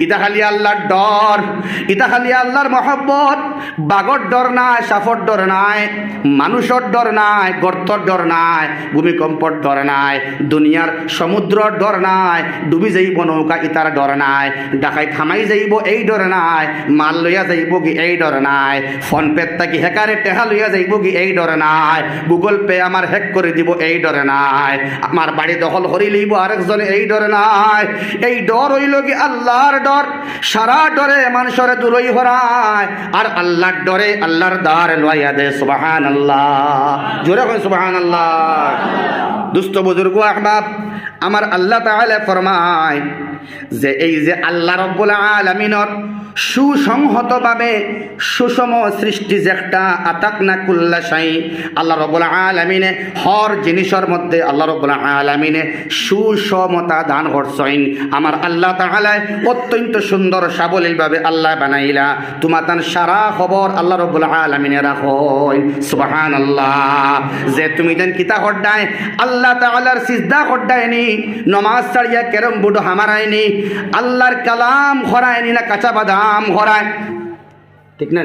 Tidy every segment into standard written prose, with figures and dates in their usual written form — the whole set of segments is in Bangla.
ইটা খালি আল্লাহর ডর, ইটা খালি আল্লাহর মহব্বত। বাঘর ডর নাই, সাফর ডর নাই, মানুষের ডর নাই, গর্তর ডর নাই, ভূমিকম্পর ডর নাই, দুনিয়ার সমুদ্রর ডর নাই, ডুবি যাইব নৌকা ইতার ডর নাই, ডাকাই থামাই যাইব এই ডর নাই, মাল লইয়া যাইব কি এই ডর নাই, ফোন পেত থাকি হেকারে টেহা লইয়া যাইব কি এই ডর নাই, গুগল পে আমার হ্যাক করে দিব এই ডর নাই, আমার বাড়ি দখল করি লইব আরেকজনে এই ডর নাই। এই ডর হইল কি আল্লাহর ডর। সারা ডরে মানুষের দূরই হরায়, আর আল্লাহর ডরে আল্লাহর দ্বার লইয়া দে। সুবহানাল্লাহ, জোরে কই সুবহানাল্লাহ। দুস্থ বুজুর্গ আহবাব, আমার আল্লাহ তাআলা ফরমায় যে এই যে আল্লাহ রাব্বুল আলামিনের সুসংহতভাবে সুষম সৃষ্টি যে একটা আতাকনা কুল্লা শাই, আল্লাহ রাব্বুল আলামিনে হর জিনিসের মধ্যে আল্লাহ রাব্বুল আলামিনে সুসমতা দান করছেন। আমার আল্লাহ তাআলা অত্যন্ত সুন্দর সাবলীলভাবে আল্লাহ বানাইলা। তোমার তান সারা খবর আল্লাহ রাব্বুল আলামিনে রাখেন। সুবহানাল্লাহ। যে তুমি দেন কিতা হড্ডায় আল্লাহ তাআলার সিজদা হড্ডায়নি, নমাজ ছাড়িয়া কেরম বুড়ো হামারায়নি, আল্লাহর কালাম হরায়নি না কাঁচা বাদাম হরায়, ঠিক না?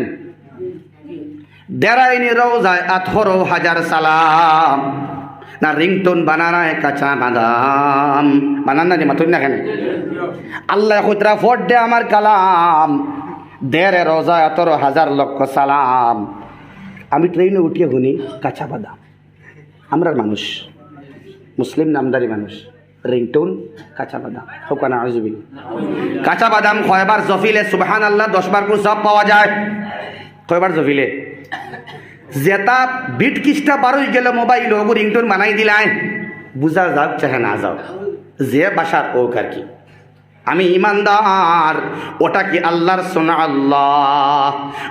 ডেরাইনি রোজায় 18,000 সালাম, না রিংটোন বানানায় কাঁচা বাদাম বানান না মাতুন না কেন? আল্লাহ খুতরা ফোট দে আমার কালাম, দেড়ে রোজা 18,000 লক্ষ সালাম। আমি ট্রেনে উঠিয়ে শুনি কাঁচা বাদাম। আমরা মানুষ, মুসলিম নামদারি মানুষ, রিংটোন কাঁচা বাদাম হোকানা আজবিল। কাঁচা বাদাম কয়বার জফিলে সুবহানাল্লাহ 10 বার করে সব পাওয়া যায়। কয়বার জফিলে? যেটা বিট কিস্টা বারোই গেল মোবাইল ওগো রিংটোন বানাই দিলায়, বুঝা যাক চাহে না যাও, যে বাসার ও আর কি। আমি ইমানদার, ওটা কি আল্লাহর সোনা আল্লাহ,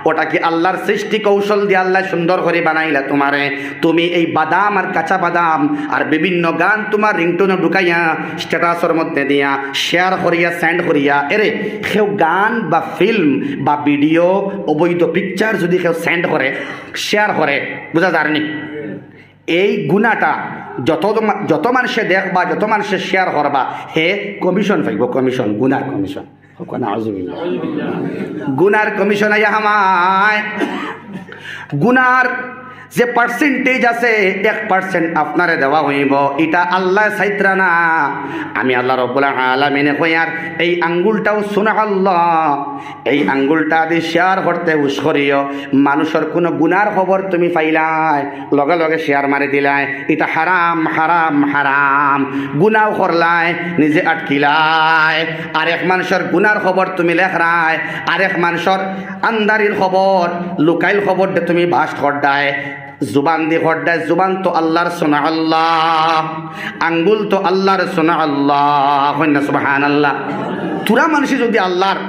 ওটা কি আল্লাহর সৃষ্টি কৌশল দিয়ে আল্লাহ সুন্দর করে বানাইলা তোমারে। তুমি এই বাদাম আর কাঁচা বাদাম আর বিভিন্ন গান তোমার রিংটোনে ঢুকাইয়া স্ট্যাটাসের মধ্যে দিয়া শেয়ার করিয়া সেন্ড করিয়া, এরে কেউ গান বা ফিল্ম বা ভিডিও অবৈধ পিকচার যদি কেউ সেন্ড করে শেয়ার করে, বুঝা যায়নি? এই গুণাটা যত মানুষে দেখবা, যত মানুষে শেয়ার করবা, হে কমিশন পাইব, কমিশন, গুনার কমিশন। গুনার কমিশন আইয়া হামায়। গুনার যে পার্সেন্টেজ আছে 1% আপনারে দেওয়া হইব, এটা আল্লাহ সাইত্রা না, আমি আল্লাহ রাব্বুল আলামিনে কইয়ার এই আঙ্গুলটাও শোনা আল্লাহ, এই আঙ্গুলটা দিয়ে শেয়ার করতে হুশ করিও। মানুষের কোনো গুনার খবর তুমি পাইলাই, লগে লগে শেয়ার মারি দিলাই, এটা হারাম হারাম হারাম। গুনাও করলাই, নিজে আটকিলাই, আরেক মানুষের গুনার খবর তুমি লেখরায়, আরেক মানুষের আন্দারির খবর লুকাইল খবর দে তুমি ভাস খড্ডায়। জুবান দিয়ে হড্ডায়, জুবান তো আল্লাহর সোনা আল্লাহ, আঙ্গুল তো আল্লাহর সোনা আল্লাহ। সুবহানাল্লাহ। তুরা মানুষই যদি আল্লাহর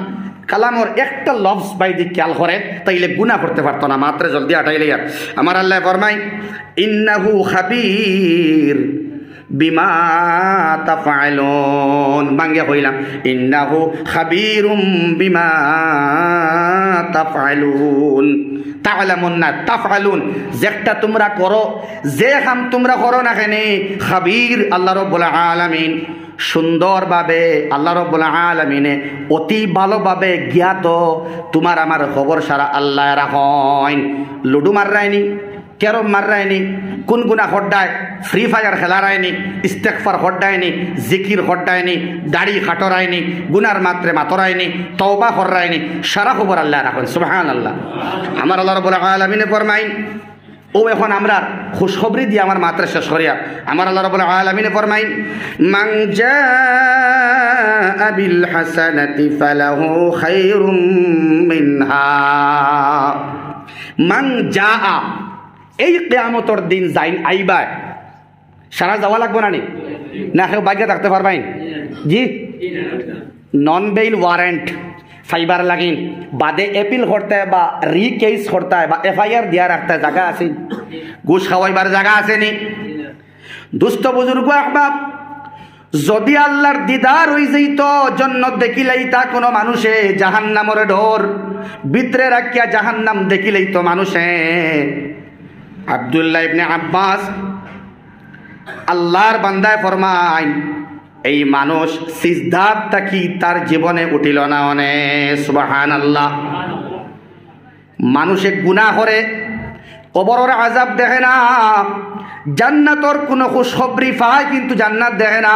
কালামর একটা লফজ বাইদি খেয়াল করে তাইলে গুনাহ করতে পারতো না, মাত্র জলদি আটাইলে। আমার আল্লাহ ফরমায় ইন্নাহু খাবীর বিমা তাফআলুন, বাঙ্গিয়া কইলাম ইন্নাহু খাবীরুম বিমা তাফআলুন। তা'লামুন না তাফআলুন, যেটা তোমরা করো, যে কাম তোমরা করো না কেন, খাবীর আল্লাহ রাব্বুল আলামিন সুন্দরভাবে, আল্লাহ রাব্বুল আলামিনে অতি ভালোভাবে জ্ঞাত। তোমার আমার খবর সারা আল্লাহ রাখেন। লুডু মাররায়নি, ক্যারম মাররায়নি, কোন গুনাহ হড্ডায়, ফ্রি ফায়ার খেলারায়নি, ইস্তেগফার হড্ডায়নি, জিকির হড্ডায়নি, দাড়ি খাটরায়নি, গুনার মাত্রে মাতরায়নি, তওবা কররায়নি, সারা খবর আল্লাহ রাখেন। সুবহানাল্লাহ। আমার আল্লাহ রাব্বুল আলামিনে ফরমাইন, ও এখন আমরা খুশখবরি দিয়ে আমার মাত্রা শেষ করিয়া, আমার আল্লাহ রাব্বুল আলামিনে ফরমাইন মান জাআ বিল হাসানাতি ফালাহু খায়রুম মিনহা। মান জাআ, এই কিয়ামতের দিন যাইন আইবা, সারা যাওয়া লাগবো না নি? না কেউ বাগ্যা থাকতে পারবাইন? জি, নন বেইল ওয়ারেন্ট ফাইবার লাগিন বাদে এপিল করতে বা রিকেস করতে বা এফআইআর দিয়া রাখতে জায়গা আছে? ঘুষ খাওয়াইবার জায়গা আছে নি? দুস্থ বুজুর্গ আহবাব, যদি আল্লাহর দিদার হই যাইত, জন্নত দেখিলেই তা কোনো মানুষে জাহান্নামের ডর ভিতরে রাখিয়া জাহান্নাম দেখিলেই তো মানুষে। আব্দুল্লাহ ইবনে আব্বাস আল্লাহর বান্দায় ফরমায়, এই মানুষ সিজদাতটা কি তার জীবনে উঠিল না অনেক সুবহানাল্লাহ। মানুষে গুনাহ করে কবরের আযাব দেখে না, জান্নাতর কোনো খুশখবরি পায় কিন্তু জান্নাত দেখে না,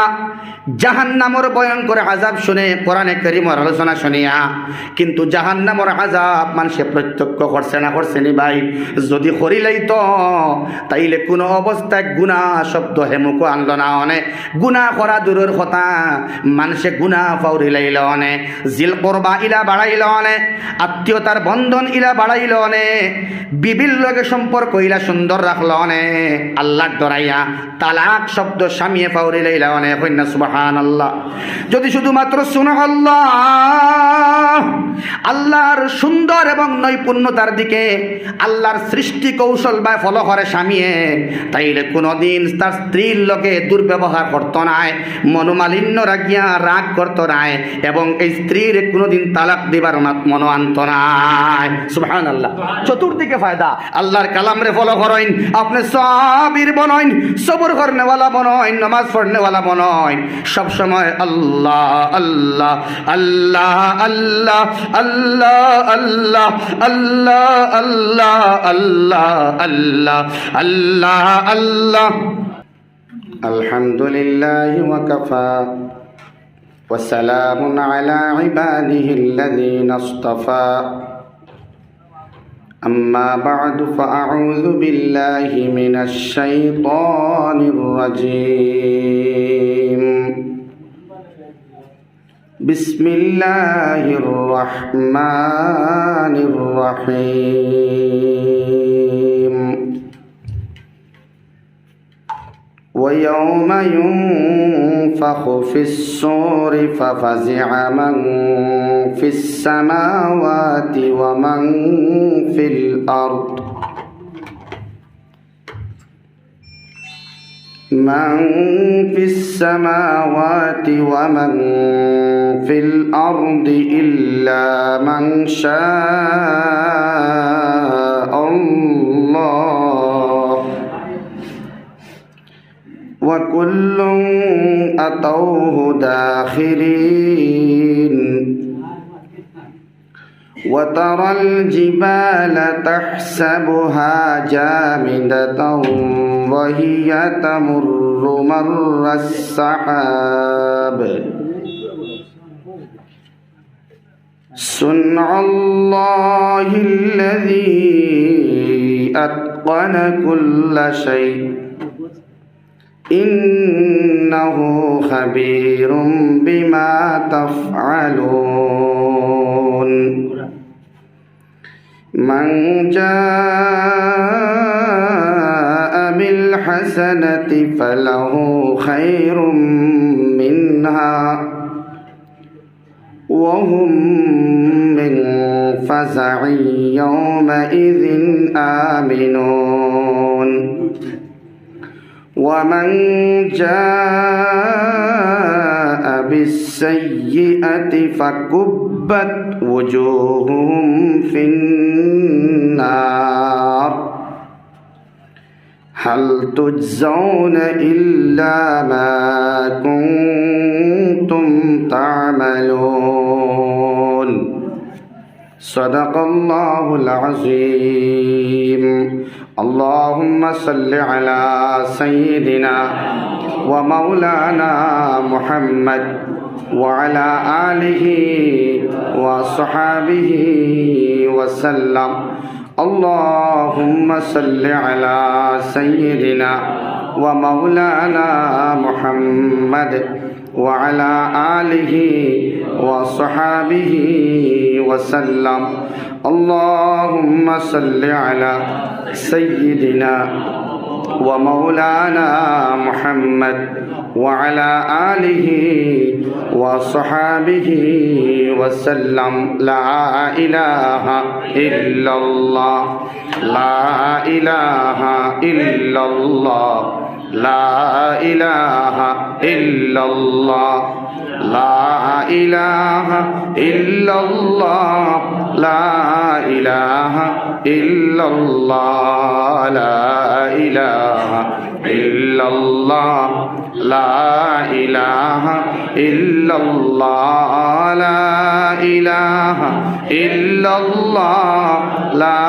জাহান্নামের ভয়ঙ্কর আযাব শুনে কোরআনে কারীমের আলোচনা শুনিয়া কিন্তু জাহান্নামের আযাব মানুষে প্রত্যক্ষ করছে না, করছে নি ভাই? যদি করিলেই তো তাইলে কোনো অবস্থায় গুনাহ শব্দ হেমুকো আনলো না অনেক, গুনাহ করা দূরের কথা, মানুষে গুনাহ ফাউরিলাইল অনেক, জিল করবা ইলা বাড়াইল অনেক, আত্মীয়তার বন্ধন ইলা বাড়াইল অনেক, বিবির লগে সম্পর্ক ইলা সুন্দর রাখলো অনেক, আল্লাহ ডরাইয়া তালাক শব্দ স্বামীয়ে ফাউরিলাইল অনেক। হইনা সুবহানাল্লাহ। যদি শুধুমাত্র সুবহানাল্লাহ আল্লাহর সুন্দর এবং নৈপুণ্যতার দিকে আল্লাহর সৃষ্টি কৌশল বা ফলো করে স্বামীয়ে, তাইলে কোনোদিন তার স্ত্রীর লোকে দুর্ব্যবহার করত নাই, মনোমালিন্য রাখিয়া রাগ করত নাই, এবং এই স্ত্রীর কোনোদিন তালাক দিবার মনো আনত নাই। সুবহানাল্লাহ। চতুর্দিকে ফায়দা। আল্লাহর কালামরে ফলো করেন, আপনি সাবির বনইন, সবর করনেওয়ালা বনইন, নামাজ পড়নেওয়ালা বনইন, সব সময় আল্লাহ আল্লাহ আল্লাহ আল্লাহ আল্লাহ আল্লাহ আল্লাহ আল্লাহ আল্লাহ আল্লাহ আল্লাহ। আলহামদুলিল্লাহ ওয়া কাফা ওয়া সালামুন আলা ইবাদিহিল্লাযীনা ইসতাফা। أما بعد فأعوذ بالله من الشيطان الرجيم. بسم الله الرحمن الرحيم. ويوم ينفخ في الصور ففزع من في السماوات ومن في الأرض من في السماوات ومن في الأرض إلا من شاء الله وكل أتوه داخرين. وترى الجبال تحسبها جامدة وهي تمر مر السحاب صنع الله الذي أتقن كل شيء إنه خبير بما تفعلون. من جاء بالحسنة فله خير منها وهم من فزع يومئذ آمنون. ومن جاء بالسيئة فكبت وجوههم في النار هل تجزون إلا ما كنتم تعملون. صدق الله العظيم. اللهم صل على سيدنا ومولانا محمد وعلى آله وصحابه وسلم. اللهم صل على سيدنا ومولانا محمد وعلى آله وصحابه وسلم. اللهم صل على سيدنا ومولانا محمد وعلى آله وصحابه وسلم. لا إله إلا الله لا إله إلا الله لا إله إلا الله لا إله إلا الله لا إله إلا الله لا إله ইল্লাল্লাহ লা ইলাহা ইল্লাল্লাহ লা ইলাহা ইল্লাল্লাহ লা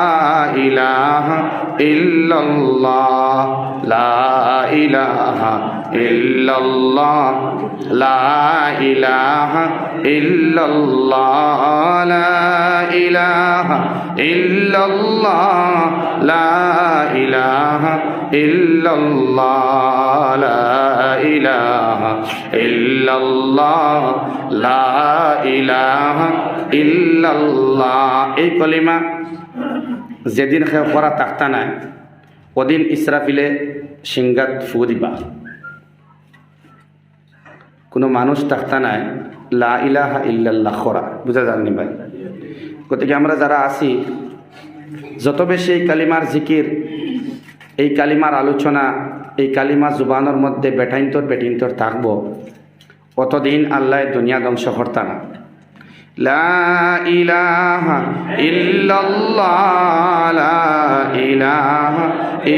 ইলাহা ইল্লাল্লাহ লা ইলাহা ইল্লাল্লাহ লা ইলাহা ইল্লাল্লাহ লা ইলাহা ইল্লাল্লাহ লা ইলাহা ইল্লাল্লাহ লা ইলাহা ইল্লাল্লাহ লা ইলাহা ইল্লাল্লাহ। এই কলিমা যেদিন খেয়ে করা থাকতা নাই ওদিন ইসরাফিলে সিংগাত ফু দিবা। কোনো মানুষ থাকতা নাই লা ইলাহা ইল্লাল্লাহ করা, বুঝা যাননি ভাই? গতিকে আমরা যারা আছি যত বেশি এই কালিমার জিকির, এই কালিমার আলোচনা, এই কালিমা জুবানোর মধ্যে বেটিন্তর থাকবো, অতদিন আল্লাহ দুনিয়া ধ্বংস করতা না। লা ইলাহা ইল্লাল্লাহ লা ইলাহা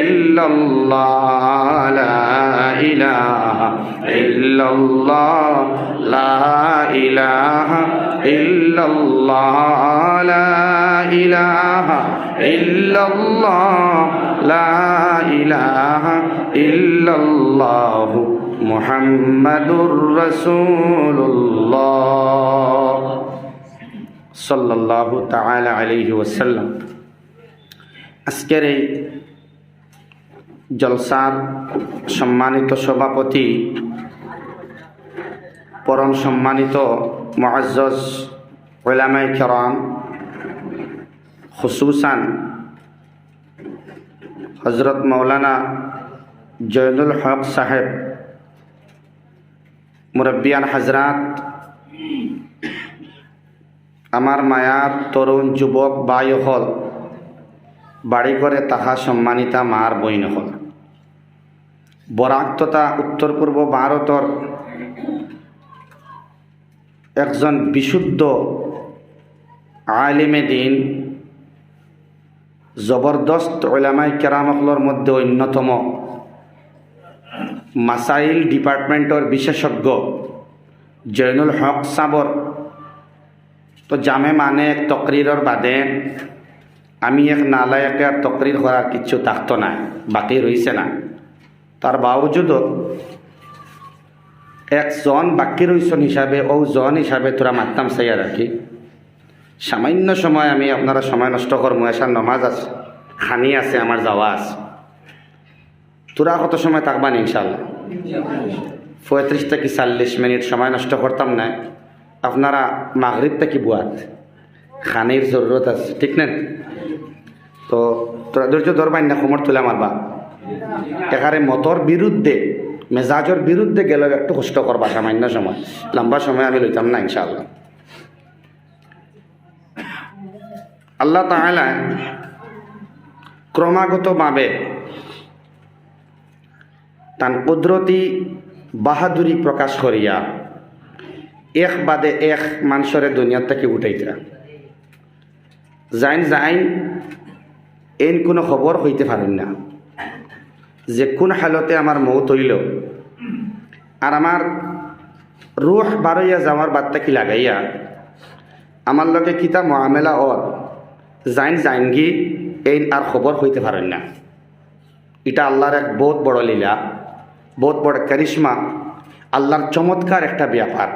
ইল্লাল্লাহ লা ইলাহা ইল্লাল্লাহ লা ইলাহা ইল্লাল্লাহ লা ইলাহা ইল্লাল্লাহ লা ইলাহা ইল্লাল্লাহ মুহাম্মাদুর রাসূলুল্লাহ সাল্লাল্লাহু তাআলা আলাইহি ওয়াসাল্লাম। আজকের এই জলসার সম্মানিত সভাপতি, পরম সম্মানিত মুআজ্জজ উলামায়ে কেরাম, খুসুসান হযরত মাওলানা জয়নুল হক সাহেব, মুরব্বিয়ান হাজরাত, আমার মায়ার তরুণ যুবক ভাই হল, বাড়ি করে তাহা সম্মানিতা মার বইন হল, বরাক তথা উত্তর পূর্ব ভারতর একজন বিশুদ্ধ আলিমে দিন, জবরদস্ত উলামায়ে কেরামসকলের মধ্যে অন্যতম, মাসাইল ডিপার্টমেন্টর বিশেষজ্ঞ জয়নুল হক সাবর তো জামে মানে এক তকরিরর বাদে আমি এক নালায়কে আর তকরির করার কিচ্ছু থাকতো না, বাকি রয়েছে না। তার বাবজুদও একজন বাকি রয়েছেন হিসাবে ও জন হিসাবে তোরা মারতাম চাইয়া রাখি। সামান্য সময় আমি আপনারা সময় নষ্ট করবো, এসার নমাজ আছে, খানি আছে, আমার যাওয়া আছে। তোরা কত সময় থাকবানি? ইনশাল্লাহ 35 থেকে 40 মিনিট সময় নষ্ট করতাম না। আপনারা মাগরিব থেকে বুয়াত খানির জরুরত আছে, ঠিক না? তো তোরা ধৈর্য ধরবাই না, কোমর তুলে মারবা। এখানে মতর বিরুদ্ধে, মেজাজের বিরুদ্ধে গেলেও একটু কষ্ট করবা, সামান্য সময়, লম্বা সময় আমি লইতাম না ইনশাআল্লাহ। আল্লাহ তাআলা ক্রমাগতভাবে তান কুদরতি বাহাদুরি প্রকাশ করিয়া এক বাদে এক মানুষের দুনিয়ার থেকে উঠাইতা যাইন এন কোনো খবর হইতে পারেন না যে কোন হালতে আমার মৌত হইল, আর আমার রুহ বারইয়া যাওয়ার বার্তা কি লাগাইয়া আমার লগে কিতা মুআমেলা ওর যাইন গি এই আর খবর হইতে পারেন না। এটা আল্লাহর এক বহুত বড় লীলা, বহুত বড় কারিশমা, আল্লাহর চমৎকার একটা ব্যাপার।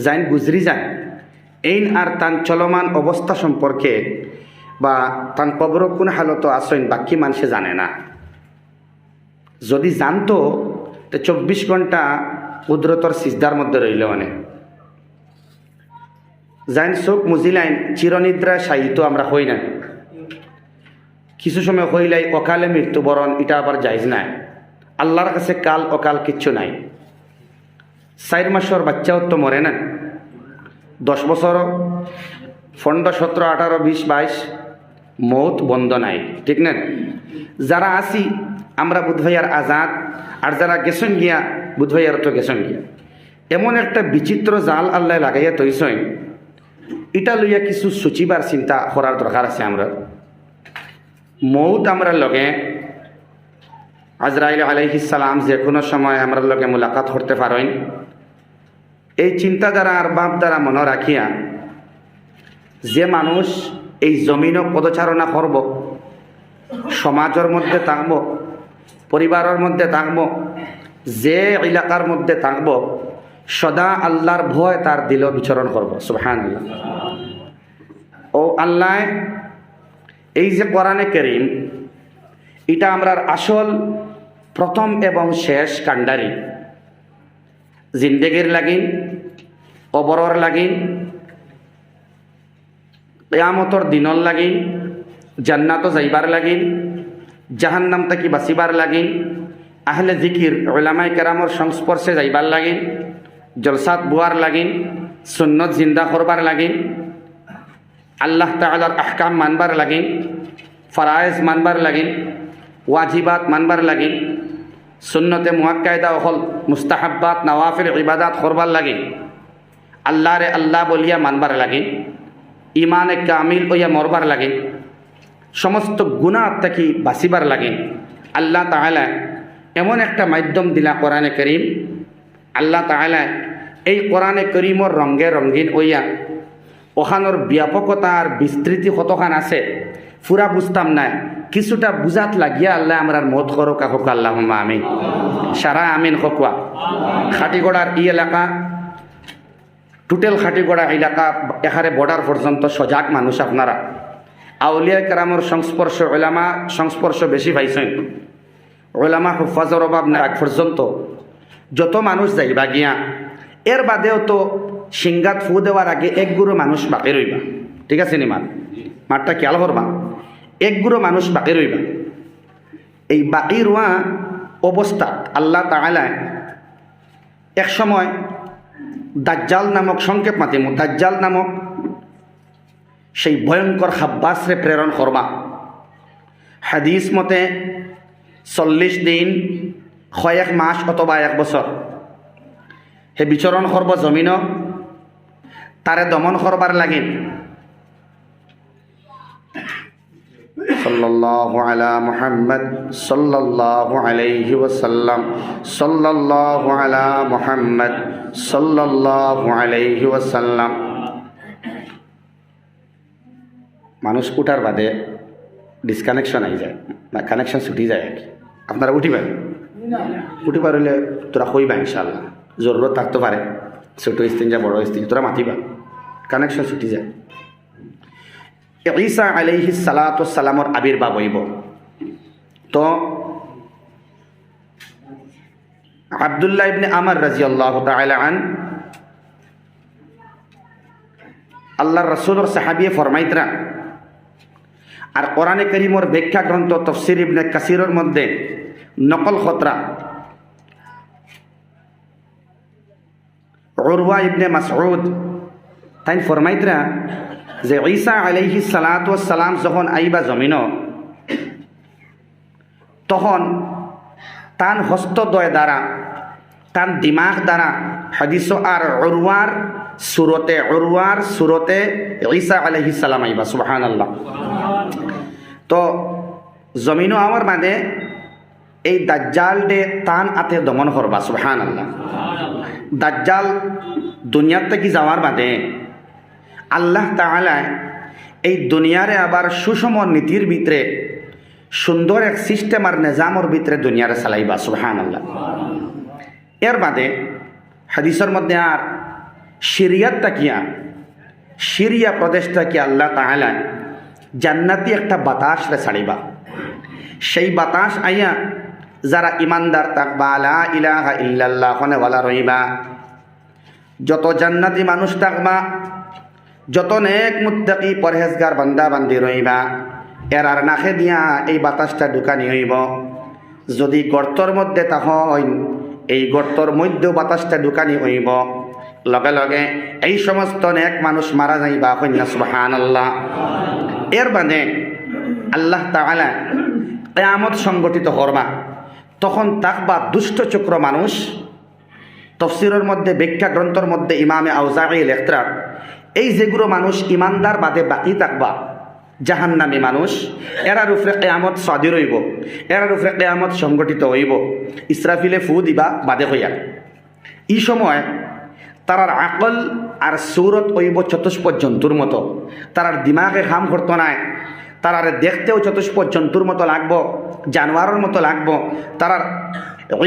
যাইন গুজরি যান এই আর তান চলমান অবস্থা সম্পর্কে বা তান কবর কোন হালত আসেন বাকি মানুষে জানে না। যদি জানতো তো 24 ঘন্টা কুদরতর সিজদার মধ্যে রইল মানে যাইন চোখ মুজিলাইন চিরনিদ্রায় শায়িত আমরা হই না, কিছু সময় হইলাই অকালে মৃত্যুবরণ, এটা আবার জায়েজ নাই। আল্লাহর কাছে কাল অকাল কিচ্ছু নাই। 4 মাসের বাচ্চাও তো মরে না, 10 বছর 15, 17, 18, 20, 22 মৌত বন্ধ নাই, ঠিক না? যারা আসি আমরা বুধভাইয়ার আজাদ, আর যারা গেছেন গিয়া বুধভাইয়ার তো গেছেন গিয়া। এমন একটা বিচিত্র জাল আল্লাহ লাগাইয়া তৈছেন, এটা লইয়া কিছু সুচিবার চিন্তা করার দরকার আছে। আমরা মৌত আমরা লগে আজরাইল আলাইহিস সালাম যে কোনো সময় আমরা লগে মুলাকাত করতে পারেন, এই চিন্তাধারা আর ভাবধারা মনে রাখিয়া যে মানুষ এই জমিনও পদচারণা করব, সমাজের মধ্যে থাকব, পরিবারের মধ্যে থাকব, যে এলাকার মধ্যে থাকব, সদা আল্লাহর ভয় তার দিল বিচরণ করব। সুবহানাল্লাহ। ও আল্লাহ, এই যে কোরআনে কারীম, এটা আমরার আসল প্রথম এবং শেষ কাণ্ডারি, জিন্দেগির লাগিন, কবরর লাগিন, কিয়ামতর দিনর লাগিন, জান্নাত যাইবার লাগিন, জাহান্নাম থেকে বাঁচিবার লাগিন, আহলে জিকির উলামায়ে কেরামর সংস্পর্শে যাইবার লাগিন, জলসাত বুয়ার লাগিন, সুন্নত জিন্দা করবার লাগিন, আল্লাহ তাআলার আহকাম মানবার লাগিন, ফরায়েজ মানবার লাগিন, ওয়াজিবাত মানবার লাগিন, সুন্নতে মুআক্কাদা হল মুস্তাহাব্বাত নওয়াফিল ইবাদাত করবার লাগিন, আল্লাহরে আল্লাহ বলিয়া মানবার লাগিন, ইমানে কামিল হইয়া মরবার লাগিন, সমস্ত গুনাহ থেকে বাঁচিবার লাগিন। আল্লাহ তাআলা এমন একটা মাধ্যম দিলা কোরআনে কারীম। আল্লাহ তাআলা এই কোরআনে কারীমর রঙে রঙিন হইয়া ওখানোর ব্যাপকতা আর বিস্তৃতি কতখান আছে পুরা বুঝতাম না, কিছুটা বুঝাত লাগিয়া আল্লাহ আমরার মত করো কাকুক আল্লাহুম্মা আমিন। সারা আমিন হকুয়া। খাটিগড়ার ই এলাকা, টোটাল খাটিগড়া এলাকা এখানে বর্ডার পর্যন্ত সজাগ মানুষ আপনারা। আউলিয়া কেরামর সংস্পর্শ, ওলামা সংস্পর্শ বেশি পাইছেন। ওলামা হুফাজর অভাব না আগ পর্যন্ত যত মানুষ যাইবা গিয়া, এর বাদেও তো সিংগাত ফু দেওয়ার আগে এক গুরু মানুষ বাকি রইবা। ঠিক আছে নি মাঠটা খেয়াল করবা, এক গুরু মানুষ বাকি রইবা। এই বাকি রোয়া অবস্থা আল্লাহ তাআলা এক সময় দাজ্জাল নামক, সংক্ষেপ মাতিম, দাজ্জাল নামক সেই ভয়ঙ্কর খাব্বাসরে প্রেরণ করবা। হাদিস মতে 40 দিন, কয়েক মাস অথবা 1 বছর হে বিচরণ করব জমিন, তারে দমন করবার লাগিন। সাল্লাল্লাহু আলা মুহাম্মদ সাল্লাল্লাহু আলাইহি ওয়াসাল্লাম, সাল্লাল্লাহু আলা মুহাম্মদ সাল্লাল্লাহু আলাইহি ওয়াসাল্লাম। মানুষ উঠার বাদে ডিসকানেকশন আই যায়, কানেকশন ছুটি যায় আর কি। আপনারা উঠিবেন, উঠি পারিলে তোরা কইবা ইনশাআল্লাহ, জরুরত থাকতে পারে, ছোট ইস্তিনজা বড় ইস্তিনজা তোরা মাতিবা, কানেকশন ছুটি যায়। ঈসা আলাইহিস সালাতু ওয়াস সালামর আবির্ভাব হইব। তো আব্দুল্লাহ ইবনে আমর রাদিয়াল্লাহু তাআলা আন, আল্লাহর রাসূলের সাহাবী ফরমাইতরা, আর কোরআনে কারীমর ব্যাখ্যা গ্রন্থ তাফসীর ইবনে কাসিরের মধ্যে নকল খতরা উরওয়া ইবনে মাসউদ তাই ফরমাইতরা যে ঈসা আলাইহিস সালাতু ওয়াস সালাম যখন আইবা জমিন, তখন তান হস্তদ্বয় দ্বারা, তান দিমাগ দ্বারা হাদিস আর উরওয়ার সুরতে ঈসা আলাইহিস সালাম আইবা। সুবহানাল্লাহ। তো জমিনও আমার মানে এই দাজ্জাল ডে তান আতে দমন করবা। সুবহানাল্লাহ। দাজ্জাল দুনিয়ার থেকে যাওয়ার বাদে আল্লাহ তাআলা এই দুনিয়ারে আবার সুষম নীতির ভিতরে সুন্দর এক সিস্টেম আর নিজামর ভিতরে দুনিয়ারে চালাইবা। সুবহানাল্লাহ। এর বাদে হাদিসের মধ্যে আর সিরিয়া প্রদেশটা কি আল্লাহ তাআলা জান্নাতি একটা বাতাস রে ছাড়িবা। সেই বাতাস আইয়া যারা ইমানদার থাকবা, লা ইলাহা ইল্লাল্লাহ হনে ওয়ালা রইবা, যত জান্নাতি মানুষ থাকবা, যত নেক মুত্তাকি পরহেজগার বান্দা বান্দি রইবা, এরার নাকে দিয়া এই বাতাসটা ঢুকানি হইব। যদি গর্তর মধ্যে তখন এই গর্তর মধ্যেও বাতাসটা ঢুকানি হইব, লগে লগে এই সমস্ত নেক মানুষ মারা যাইবা। কন্যা সুবহানাল্লাহ। এর বাদে আল্লাহ তাআলা কিয়ামত সংগঠিত করবা, তখন তাকবা দুষ্ট চক্র মানুষ। তাফসীরের মধ্যে, ব্যাখ্যা গ্রন্থের মধ্যে ইমামে আউজাঈ লেখরা, এই যেগুলো মানুষ ইমানদার বাদে বাকি থাকবা, জাহান্নামী মানুষ, এরার উপরে কিয়ামত সাদির হইব, এরার উপরে কিয়ামত সংগঠিত হইব। ইসরাফিলে ফু দিবা বাদে হইয়া এই সময় তারার আকল আর সৌরত হইব চতুষ্পদ জন্তুর মতো, তারার দিমাগে কাম করতো নাই, তারারে দেখতেও চতুষ্পদ জন্তুর মতো লাগবো, জানোয়ারের মতো লাগবো, তারার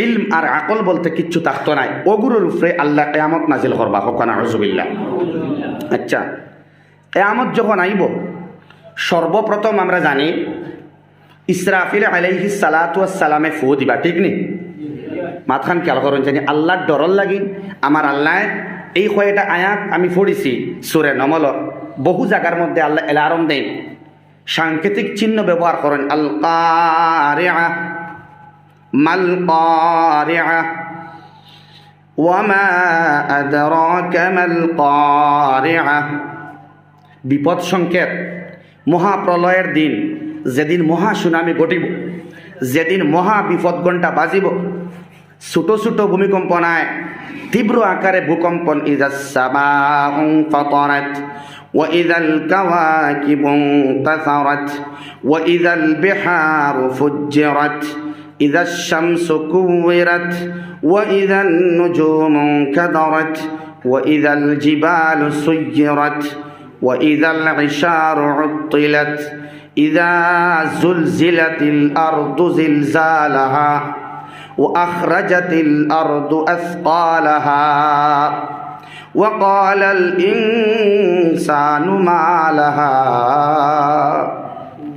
ইলম আর আকল বলতে কিচ্ছু থাকতো নাই। ওগুলোর উপরে আল্লাহ কিয়ামত নাজিল করবা, হোক নাউজুবিল্লাহ। আচ্ছা, কিয়ামত যখন আইব সর্বপ্রথম আমরা জানি ইসরাফিল আলাইহিস সালাতু ওয়াস সালামে ফু দিবা, ঠিক নি? মাতখান খেয়াল করুন, জানি আল্লাহর ডরর লাগি আমার আল্লাহ এই কয়টা আয়াত আমি পড়েছি সূরা নমল, বহু জায়গার মধ্যে আল্লাহ এলার্ম দেন, সাংকেতিক চিহ্ন ব্যবহার করেন। আল কারিআ মাল কারিআ ওয়া মা আদরাকা মাল কারিআ। বিপদ সংকেত, মহাপ্রলয়ের দিন, যেদিন মহা সুনামি ঘটিব, যেদিন মহা বিপদ ঘণ্টা বাজিব, ছোট ছোট ভূমিকম্প নাই, তীব্র আকারে ভূকম্পন। ইযাস সামাউ ফাতারাত ওয়া ইযাল কাওয়াকিবু তাসারাত ওয়া ইযাল বিহারু ফুজ্জিরাত ইযাশ শামসু কুওয়িরাত ওয়া ইযান নুজুমু কাদারাত ওয়া ইযাল জিবালু সুয়্য়িরাত ওয়া ইযাল ইশারু উত্তিলাত ইযা যুলজিলাতিল আরদু জিলজালাহা وأخرجت الأرض أثقالها وقال الإنسان ما لها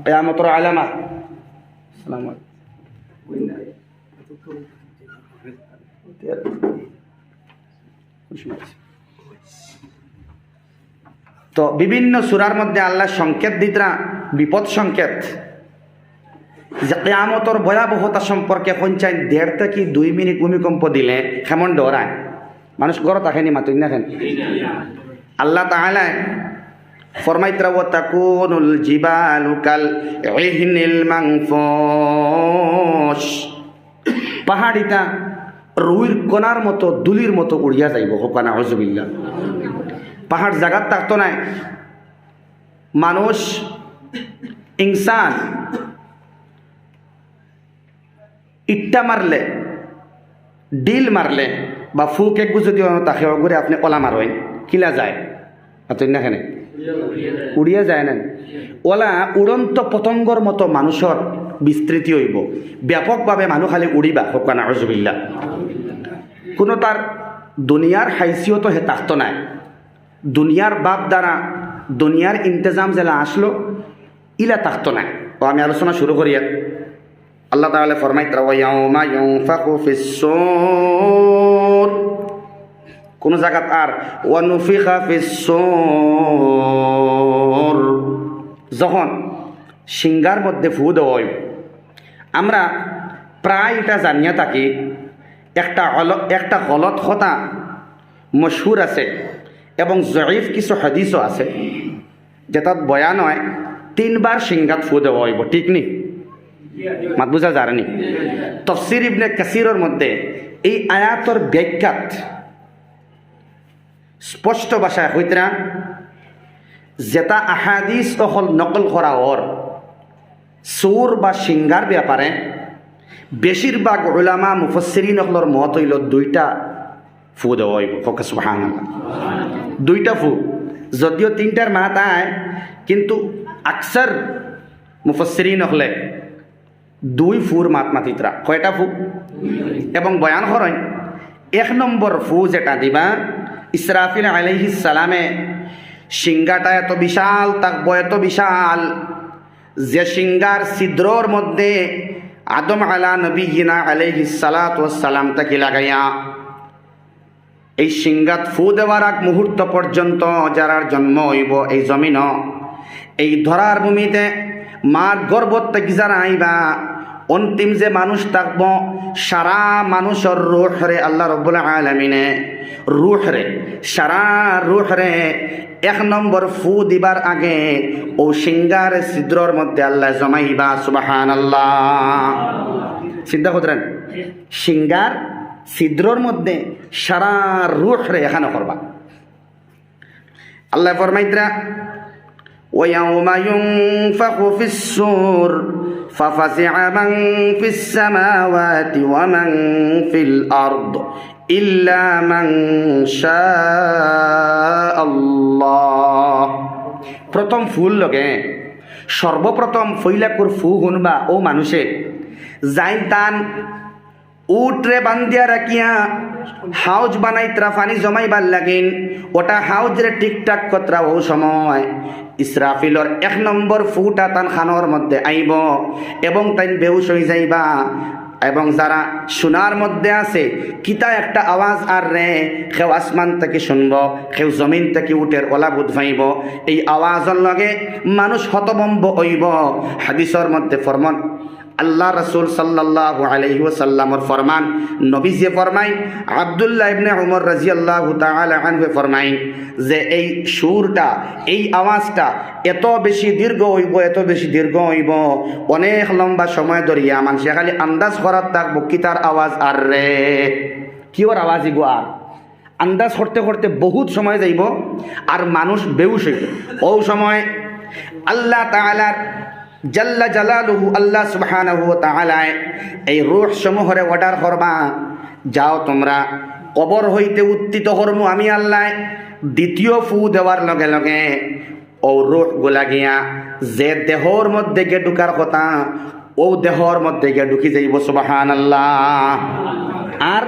قيامة العلامة. السلام عليكم. তো বিভিন্ন সূরার মধ্যে আল্লাহ সংকেত দিতরা, বিপদ সংকেত, যে কিয়ামতের ভয়াবহতা সম্পর্কে পঞ্চায়েত 1.5 থেকে 2 মিনিট ভূমিকম্প দিলে কেমন ডরায় মানুষ, গড় তাকেনি মাতুই না কেন? আল্লাহ তাআলা ফরমাইতরা ওয়া তাকুনুল জিবালু কাল ইহনিল মানফুশ, পাহাড়িটা রুইর কোনার মতো, দুলির মতো উড়িয়া যাইব, হোক নাউজুবিল্লাহ। পাহাড় জায়গার থাকতো নাই, মানুষ ইনসান ইট্টা মারলে, ডিল মারলে বা ফুক একগু যদি তাকে ঘুরে আপনি ওলা মারেন, কিলা যায় না কেন? উড়িয়া যায় না। ওলা উড়ন্ত পতঙ্গর মতো মানুষের বিস্তৃতি হইব, ব্যাপকভাবে মানুষ খালি উড়িবা, হোক নাউজুবিল্লাহ। কোনো তার দুনিয়ার হাইসিয়ত হে থাকতো নাই, দুনিয়ার বাপ দ্বারা দুনিয়ার ইন্তজাম জেলা আসলো ইলা থাকতো নাই। ও আমি আলোচনা শুরু করি। আল্লাহ তাআলা ফরমাইতরা ওয়া ইয়াউমা ইউনফাকু ফিস-সূর, কোন জায়গাত আর ওয়া নুফিখা ফিস-সূর, যখন সিংগার মধ্যে ফু দেওয়া হইব। আমরা প্রায় এটা জানিয়া থাকি, একটা গলত কথা মশহুর আছে এবং জয়ীফ কিছু হাদিসও আছে, যেটা বয়ান হয় 3 বার সিংগাত ফু দেওয়া হইব, ঠিক নি? মাত বুঝা যায়নি? তাফসীর ইবনে কাসিরের মধ্যে এই আয়াতের ব্যাখ্যাত স্পষ্ট ভাষায় হইতরা, যেটা আহাদিস অকল নকল করা ওর সূর বা সিংগার ব্যাপারে বেশিরভাগ উলামা মুফাসসিরিন অকলর মত হইল 2টা ফু দেওয়া হইব। সুবহানাল্লাহ, 2টা ফু, যদিও 3টার মাত আয়, কিন্তু আকসার মুফাসসিরিন অকলে 2 ফুর মাত মাতিতরা। কয়টা ফু? এবং বয়ান করেন 1 নম্বর ফু যেটা দিবা, ইসরাফিল আলাইহিস সালামে সিংগাটা এত বিশাল, থাকবো এত বিশাল, যে সিংগার ছিদ্রর মধ্যে আদম আলা নবিয়িনা আলাইহিস সালাতু ওয়াস সালাম তাকে লাগাইয়া এই সিংগাত ফু দেওয়ার আগ মুহূর্ত পর্যন্ত যারার জন্ম হইব এই জমিন, এই ধরার ভূমিতে মার গর্ভত থেকে যারা আইবা, অন্তিম যে মানুষ থাকব, সারা মানুষের রূহ রে আল্লাহ রাব্বুল আলামিনে রূহ রে, সারা রূহ রে 1 নম্বর ফু দিবার আগে ও সিংগার ছিদ্রর মধ্যে আল্লাহ জমাইবা। সুবহানাল্লাহ, চিন্তা করতেন, সিংগার ছিদ্রর মধ্যে সারা রূহ রে এখানে করবা। আল্লাহ ফরমাইতরা ويوم ينفخ في الصور ففزع من في السماوات ومن في الأرض إلا من شاء الله প্রথম ফুল লগে সর্বপ্রথম ফইলাকুর ফু হুনবা ও মানুষে যাই তান উটরে বান্ধিয়া রাখিয়া হাউজ বানাইত্রা পানি জমাইবার লাগিন ওটা হাউজরে ঠিকঠাক কতরা ও সময় ইসরাফিলর 1 নম্বর ফুটা তান খানোর মধ্যে আইব এবং তাই বেহুশ হয়ে যাইবা এবং যারা শোনার মধ্যে আছে কিতা একটা আওয়াজ আর রে কেউ আসমান থেকে শুনব কেউ জমিন থেকে উঠের ওলা বুধ ভাইব এই আওয়াজের লগে মানুষ হতভম্ব হইব হাদিসের মধ্যে ফরমান আল্লাহ রসুল সাল্লাল্লাহু আলাইহি ওয়াসাল্লামর ফরমান নবীজি ফরমাইন আব্দুল্লাহ ইবনে উমর রাদিয়াল্লাহু তাআলা আনহু ফরমাইন যে এই সুরটা এই আওয়াজটা এত বেশি দীর্ঘ হইব অনেক লম্বা সময় ধরিয়া মানুষ খালি আন্দাজ করার থাকবো কি তার আওয়াজ আর রে কি ওর আওয়াজ ইগো আর আন্দাজ করতে করতে বহুত সময় যাইব আর মানুষ বেহুশ হইব ও সময় আল্লাহ তাআলার জাল্লা জালালুহু আল্লাহ সুবহানাহু ওয়া তাআলা এই রূহ সমূহরে অর্ডার করবা যাও তোমরা কবর হইতে উত্থিত করমু আমি আল্লাহ দ্বিতীয় ফু দেওয়ার লগে লগে ও রূহ গুলা গিয়া যে দেহর মধ্যে গে ঢুকার কথা ও দেহর মধ্যে গে ঢুকি যাইব সুবহানাল্লাহ আর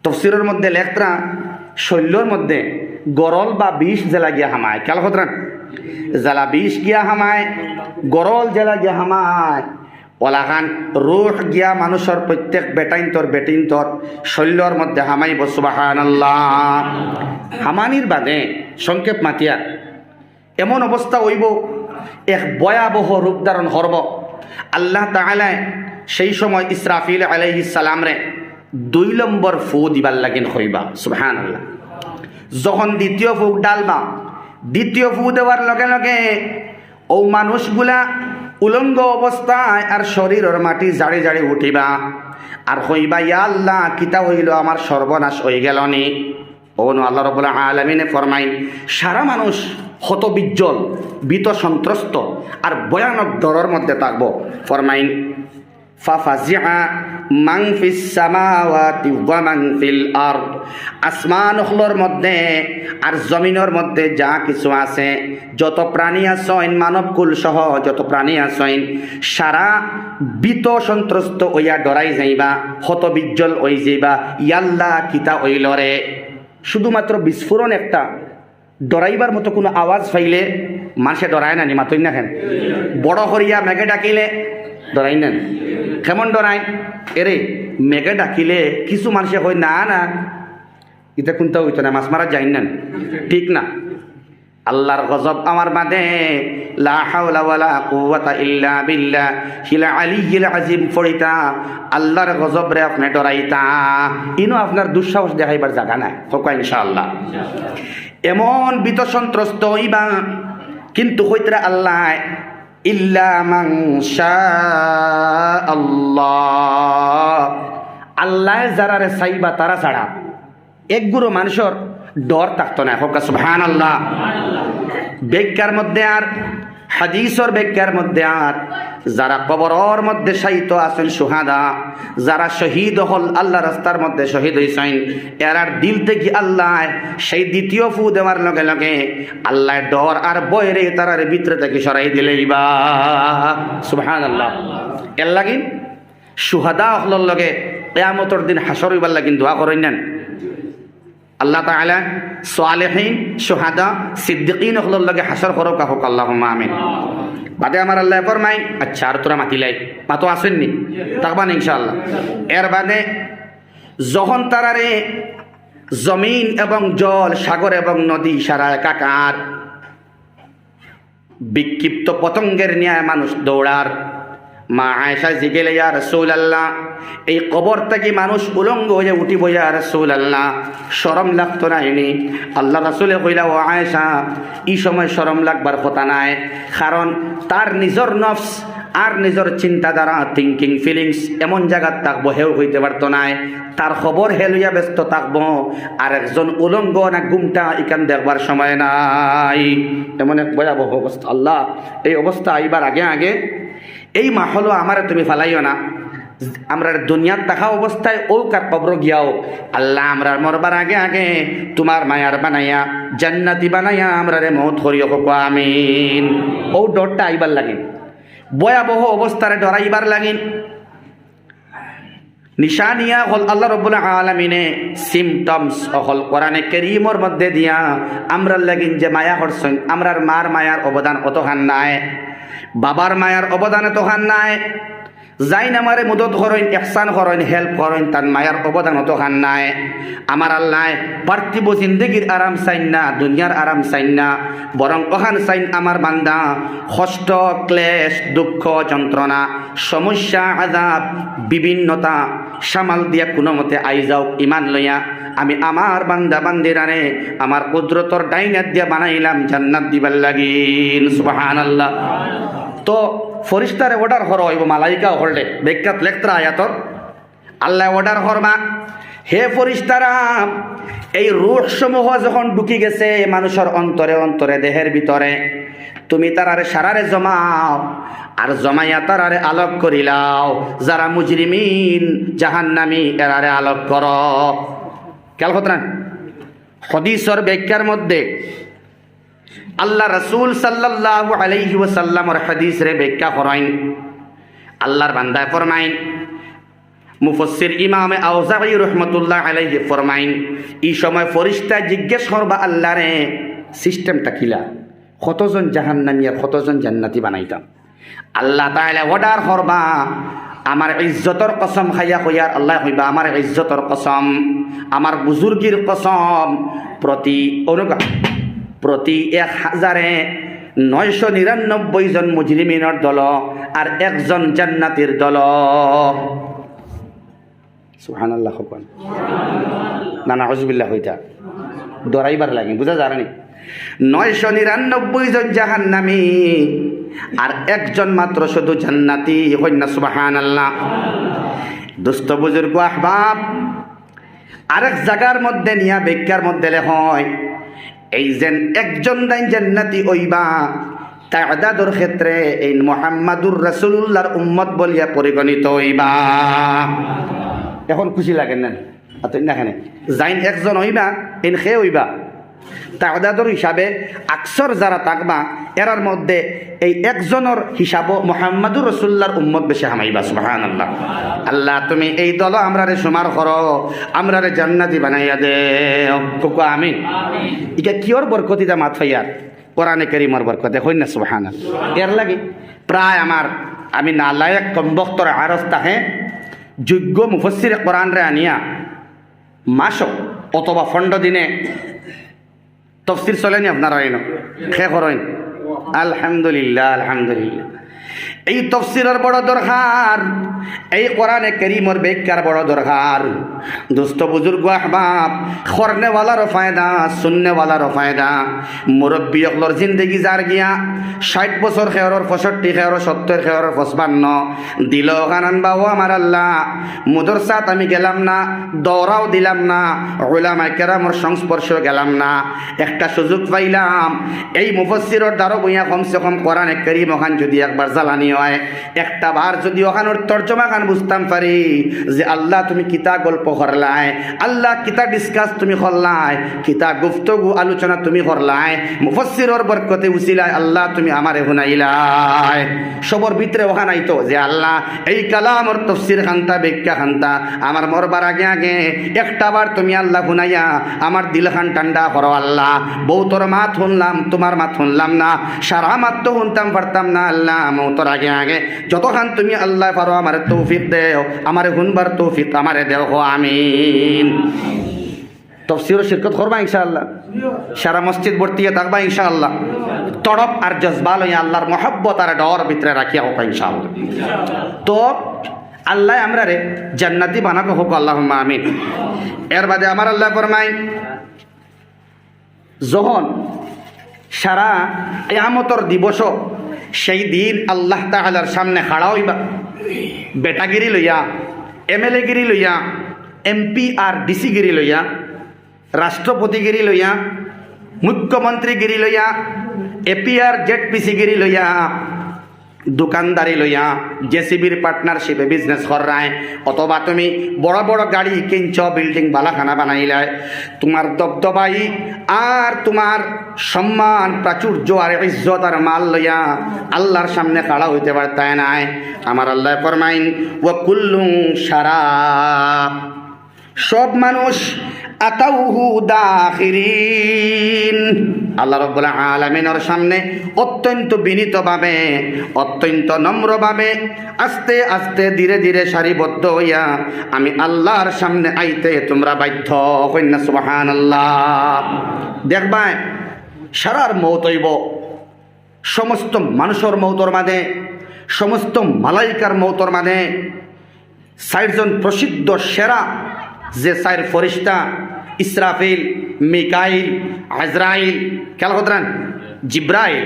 তাফসীরের মধ্যে লেখরা শৈল্যর মধ্যে গরল বা বিষ জেলা গিয়া হামায় খেয়াল কতরান জ্বালা বিষ গিয়া হামায় গরল জেলা গিয়া হামায় ওলাখান রুহ গিয়া মানুষের প্রত্যেক বেটিন্তর শৈল্যর মধ্যে হামাইব সুবহানাল্লাহ হামানির বাদে সংক্ষেপ মাতিয়া এমন অবস্থা হইব এক ভয়াবহ রূপ ধারণ করব আল্লাহ তাআলা সেই সময় ইসরাফিল আলাইহিস সালাম রে 2 নম্বর ফু দিবার লাগিন হইবা সুবহানাল্লাহ যখন দ্বিতীয় ফু ডালবা দ্বিতীয় ফু দেওয়ার লগে লগে ও মানুষগুলা উলঙ্গ অবস্থায় আর শরীরের মাটি জাড়ি জাড়ি উঠিবা আর হইবা ইয়া আল্লাহ কিতা হইল আমার সর্বনাশ হয়ে গেল নি ও আল্লাহ রাব্বুল আলামিনে ফরমাইন সারা মানুষ হতবিজ্জল ভীত সন্ত্রস্ত আর ভয়ানক ডরের মধ্যে থাকবো ফরমাইন ফাফাজিআ মান ফিস সামাওয়াতি ওয়া মান ফিল আরদ আসমান হলোর মধ্যে আর জমিনের মধ্যে যা কিছু আছে যত প্রাণী আছেন মানবকুল সহ যত প্রাণী আছেন সারা ভীত সন্ত্রস্ত হইয়া ডরাই যাইবা হতবিজ্জল হই যাইবা ইয়াল্লাহ কিতা হইল রে শুধুমাত্র বিস্ফোরণ একটা ডরাইবার মতো কোনো আওয়াজ পাইলে মানুষে ডরায় না নি মাতই না কেন বড় করিয়া মেঘে ডাকিলে ডরাই নেন কেমন ডরাই এরে মেঘে ডাকিলে কিছু মানুষে কই না না এটা কোনটা হইতো না মাছ মারা যাই নেন ঠিক না আল্লাহর গজব আমার বাদে লা হাওলা ওয়ালা কুওয়াতা ইল্লা বিল্লাহিল আলিয়্যিল আযীম ফরিতা আল্লাহর গজব রে আপনি ডরাইতা ইনো আপনার দুঃসাহস দেখাইবার জায়গা নাই হোক ইনশাআল্লাহ এমন ভীত সন্ত্রস্ত হইবা কিন্তু হইতরা আল্লাহ ইল্লা মান শাআল্লাহ আল্লাহ যারারে চাইবা তারা ছাড়া একগুলো মানুষের ডর থাকতো না হোক সুবহানাল্লাহ ব্যাখ্যার মধ্যে আর হাদিসের ব্যাখ্যার মধ্যে আর যারা কবরের মধ্যে শায়িত আছেন সুহাদা যারা শহীদ হল আল্লাহ রাস্তার মধ্যে শহীদ হইছেন এরার দিল থেকে আল্লাহ সেই দ্বিতীয় ফু দেওয়ার লগে লগে আল্লাহ ডর আর বয়রে তারার ভিতরে থেকে সরাই দিলেই বা সুবহানাল্লাহ এর লাগি সুহাদা হলর লগে কিয়ামতের দিন হাসর হইবার লাগি দোয়া করেন নেন আল্লাহ তাআলা সালেহিন সুহাদা সিদ্দিকিন হলর লগে হাসর করো কাহক আল্লাহুম্মা আমিন বাদে আমার আল্লাহ ফরমাইন আচ্ছা আর তোরা মাতিলাই মাতো আসেননি থাকবান ইনশাআল্লাহ এর বাদে যখন তারারে জমিন এবং জল সাগর এবং নদী সারা একাকার বিক্ষিপ্ত পতঙ্গের ন্যায় মানুষ দৌড়ার মা আয়েশা জিগেলে ইয়া রাসূলুল্লাহ এই কবর থেকে মানুষ উলঙ্গ হয়ে উঠিব ইয়া রাসূলুল্লাহ শরম লাগতো না এনি আল্লাহ রাসূলে কইলা ও আয়েশা এই সময় শরম লাগবার কথা নাই কারণ তার নিজের নফস আর নিজের চিন্তাধারা থিঙ্কিং ফিলিংস এমন জায়গাত থাকবো হেউ হইতে পারতো নাই, তার খবর হেলুইয়া ব্যস্ত থাকবো, আর একজন উলঙ্গ না গুমটা ইকান দেখবার সময় নাই। এমন এক ভয়াবহ অবস্থা। আল্লাহ এই অবস্থা আইবার আগে আগে এই মাহলও আমারে তুমি ফালাইও না, আমরা দুনিয়ার দেখা অবস্থায় ও কার কবর গিয়াও আল্লাহ আমরা মরবার আগে আগে তোমার মায়ার বানাইয়া জান্নাতি বানাইয়া আমরা রে মৌত করিও হোক আমিন। ও ডরটা আইবার লাগিন, ভয়াবহ অবস্থারে ডরাইবার লাগিন। নিশানিয়া হল আল্লাহ রাব্বুল আলামিনে সিমটমস হল কোরআনে কারীমের মধ্যে দিয়া আমরা লাগিন যে মায়া করছেন, আমরার মার মায়ার অবদান অতখান নাই, বাবার মায়ার অবদান এতখান নাই, যাইন আমারে মদত করেন, ইহসান করেন, হেল্প করেন, তার মায়ার অবদান অতখান নাই। আমার আল্লাহ পার্থিব জিন্দগির আরাম চাইন না, দুনিয়ার আরাম চাইন না, বরং ওখান চাইন আমার বান্দা কষ্ট ক্লেশ দুঃখ যন্ত্রণা সমস্যা আযাব বিভিন্নতা সামাল দিয়া কোনো মতে আই যাও ইমান লইয়া আমি আমার বান্দা বান্দিরারে আমার কুদরতর ডাইনাত দিয়া বানাইলাম জান্নাত দিবার লাগিন। সুবহানাল্লাহ। তো ফরিস্তারে অর্ডার করা হইব, মালাইকা হলডে বেকাত লেখতরা আয়াতর আল্লাহ অর্ডার করবা, হে ফরিস্তারা এই রূহ সমূহ যখন ঢুকি গেছে মানুষের অন্তরে অন্তরে দেহের ভিতরে, তুমি তারারে সারারে জমাও, আর জমাইয়া তারারে আলোক করিলাও, যারা মুজরিমিন জাহান্নামী এরারে আলোক কর। খেয়াল করতে না, হাদিসের ব্যাখ্যার মধ্যে আল্লাহ রাসূল সাল্লাল্লাহু আলাইহি ওয়াসাল্লামের হাদিস রে ব্যাখ্যা করেন, আল্লাহর বান্দা ফরমাইন, মুফাসসির ইমামে আউজাঈ রাহমাতুল্লাহ আলাইহি ফরমাইন, এই সময় ফেরেশতা জিজ্ঞেস করবা আল্লাহ রে সিস্টেমটা কিলা, কতজন জাহান্নামী আর কতজন জান্নাতি বানাইতাম। আল্লাহ তাআলা অর্ডার করবা, আমার ইজ্জতর কসম খাইয়া কইয়ার আল্লাহ কইবা আমার ইজ্জতর কসম, আমার বুজুর্গির কসম, প্রতি ১,৯৯৯ জন মুজরিমিনের দল আর একজন জান্নাতীর দল। সুবহানাল্লাহ। না না আউযুবিল্লাহ হইতা ডরাইবার লাগে, বুঝা যায় না। ৯৯৯ জন জাহান্নামী আর একজন মাত্র শুধু জান্নাতি। হইনা সুবহানাল্লাহ। দোস্ত বুজুর্গ আহবাব, আরেক জায়গার মধ্যে নিয়া ব্যাখ্যার মধ্যে লেখয় এই যে একজন জান্নাতি হইবা তা'দাদুর ক্ষেত্রে এই মুহাম্মাদুর রাসূলুল্লাহর উম্মত বলিয়া পরিগণিত হইবা। এখন খুশি লাগে না এখানে যাইন একজন হইবা এন খে হইবা তা'দাদুর হিসাবে আকসর যারা থাকবা এরার মধ্যে এই একজনের হিসাব মুহাম্মাদুর রাসূলুল্লাহর উম্মত বেশি হামাইবা। সুবহানাল্লাহ। আল্লাহ তুমি এই দল আমরারে সুমার করো, আমরারে জান্নাতি বানাইয়া দেও। কোকো আমিন। ইটা কিয়র বরকতিটা মাত ফাইয়ার কোরআনে কারীমের বরকতে হই না। সুবহানাল্লাহ। এর লাগি প্রায় আমি নালায়েক কমবক্তর আরজ তাহে যোগ্য মুফাসসির কোরআন রে আনিয়া মাস অথবা ফন্ড দিনে তফসির চলেনি আপনারা এনো খে করেন। আলহামদুলিল্লাহ আলহামদুলিল্লাহ। এই তফসিরের বড় দরকার, এই কোরআনে কারীমের ব্যাখ্যার বড় দরকার। দোস্ত বুজুর্গ আহবাব, খরনেওয়ালারও ফায়দা, সুন্নেওয়ালারও ফায়দা। মুরব্বী অকলর জিন্দগি যার গিয়া ৬০ বছর খেয়রর ৬৫ খেয়রর ৭০ খেয়রর ৫৫ দিল গানান বাবু আমার আল্লাহ মুদরসাত আমি গেলাম না, দৌড়াও দিলাম না, উলামায়ে কেরামের সংস্পর্শেও গেলাম না, একটা সুযোগ পাইলাম এই মুফাসসিরের দ্বারা বইয়া কমসে কম কোরআনে কারীম ওখান যদি একবার জ্বালানি হয়, একটা বার যদি ওখানোর তর্জমা খান বুঝতাম পারি যে আল্লাহ তুমি কিতা গল্প করলাই, আল্লাহ কিতা ডিসকাস তুমি করলাই, কিতা গুফতগু আলোচনা তুমি করলাই, মুফাসসিরের বরকতে উসিলায় আল্লাহ তুমি আমারে শুনাইলাই। সবর ভিতরে ওখানে আইতো যে আল্লাহ এই কালামর তফসির খান্তা ব্যাখ্যা খান্তা আমার মরবার আগে আগে একটা বার তুমি আল্লাহ শুনাইয়া আমার দিল খান ঠান্ডা করো আল্লাহ। বউতর মাত শুনলাম, তোমার মাত শুনলাম না, সারা মাত তো শুনতাম পারতাম না আল্লাহ। মৌতর আগে আগে যতখান তুমি আল্লাহ পারো আমার তৌফিক দেও, আমার শুনবার তৌফিক আমারে দেও। আমিন। তফসির শিরকত করবা ইনশাআল্লাহ, সারা মসজিদ ভর্তি থাকবা ইনশাআল্লাহ। তড়প আর জজবা লইয়া আল্লাহর মহব্বত আর ডর ভিতরে রাখিয়া হোক ইনশাআল্লাহ। তো আল্লাহ আমরা রে জান্নাতি বানাবো হোক আল্লাহুম্মা আমিন। এর বাদে আমার আল্লাহ ফরমায় যখন সারা কিয়ামতের দিবস সেই দিন আল্লাহ তাআলার সামনে খাড়া হইবা বেটাগিরি লইয়া, এমএলএ গিরি লইয়া, এমপি আর ডিসি গিরি লইয়া, রাষ্ট্রপতিগিরি লইয়া, মুখ্যমন্ত্রীগিরি লইয়া, এপিআর জেডপিসি গিরি লইয়া, দোকানদারি লইয়া, জেসিবির পার্টনারশিপে বিজনেস করায়, অথবা তুমি বড় বড় গাড়ি কিনছ, বিল্ডিং বালাখানা বানাইলাই, তোমার দবদবাই আর তোমার সম্মান প্রাচুর্য আর ইজ্জত আর মাল লইয়া আল্লাহর সামনে খাড়া হইতে পারতায় নাই। আমার আল্লাহ ফরমাইন ওয়া কুল্লু শারাব, সব মানুষ আতাউহু দাখিরিন, আল্লাহ রাব্বুল আলামিনের সামনে অত্যন্ত বিনীতভাবে, অত্যন্ত নম্রভাবে, আস্তে আস্তে ধীরে ধীরে সারিবদ্ধ হইয়া আমি আল্লাহর সামনে আইতে তোমরা বাধ্য। কইনা সুবহানাল্লাহ। দেখবাই সারার মৌত হইব, সমস্ত মানুষের মৌতর মাঝে, সমস্ত মালাইকার মৌতর মাঝে ৬০ জন প্রসিদ্ধ সেরা যে ৪ ফরিস্তা, ইসরাফিল, মিকাইল, আজরাইল, খেয়াল করতেন জিব্রাইল,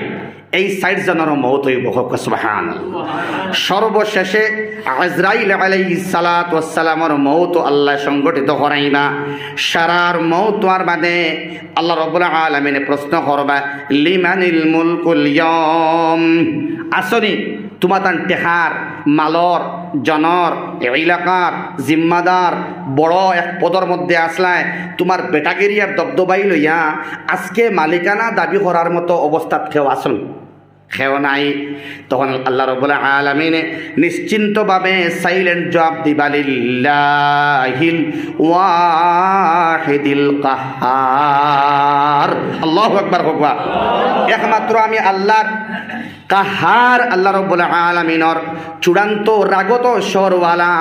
এই ৬০ জনের মৌত হইব। সুবহানাল্লাহ। সর্বশেষে আজরাইল আলাইহিস সালাতু ওয়াস সালামের মৌত আল্লাহ সংগঠিত করাইবা। সারার মৌত আর বাদে আল্লাহ রাব্বুল আলামিন প্রশ্ন করবা লিমানিল মুলকুল ইয়াম, আসনি তোমাতান টেহার মালর জনর এলাকার জিম্মাদার বড় এক পদর মধ্যে আসলায়, তোমার বেটাগিরি আর দবদবাই লইয়া আজকে মালিকানা দাবি করার মতো অবস্থাত কেউ আসল খেও নাই। তখন আল্লাহ রাব্বুল আলামিন নিশ্চিন্তভাবে সাইলেন্ট জবাব দিবা লিল্লাহিল ওয়াহিদিল কাহ্হার। আল্লাহু আকবার। হকবা একমাত্র আমি আল্লাহর কাহার, আল্লাহ রাব্বুল আলামিনের চূড়ান্ত রাগত স্বরওয়ালা।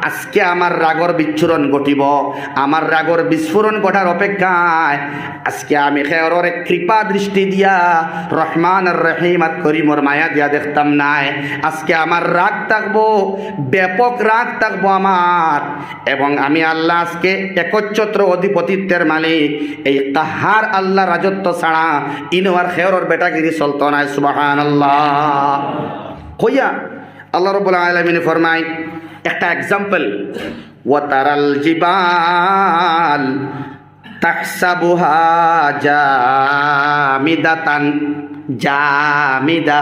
আজকে আমার রাগর বিচ্ছুরণ ঘটিব, আমার রাগর বিস্ফোরণ ঘটার অপেক্ষায় আজকে আমি খেয়রের কৃপা দৃষ্টি দিয়া রহমান আর রহিম আর করিমর মায়া দিয়া দেখতাম নাই। আজকে আমার রাগ থাকবো, ব্যাপক রাগ থাকবো আমার, এবং আমি আল্লাহ আজকে একচ্ছত্র অধিপতিত্বের মালিক। এই কাহার আল্লাহ রাজত্ব ছাড়া ইনোয়ার খেয়রের বেটাগিরি চলতো না। সুবহানাল্লাহ। কইয়া আল্লাহ রাব্বুল আলামিন ফরমায় একটা এক্সাম্পল, ওয়া তারাল জিবাল তাহসাবুহা জামিদাতান, জামিদা,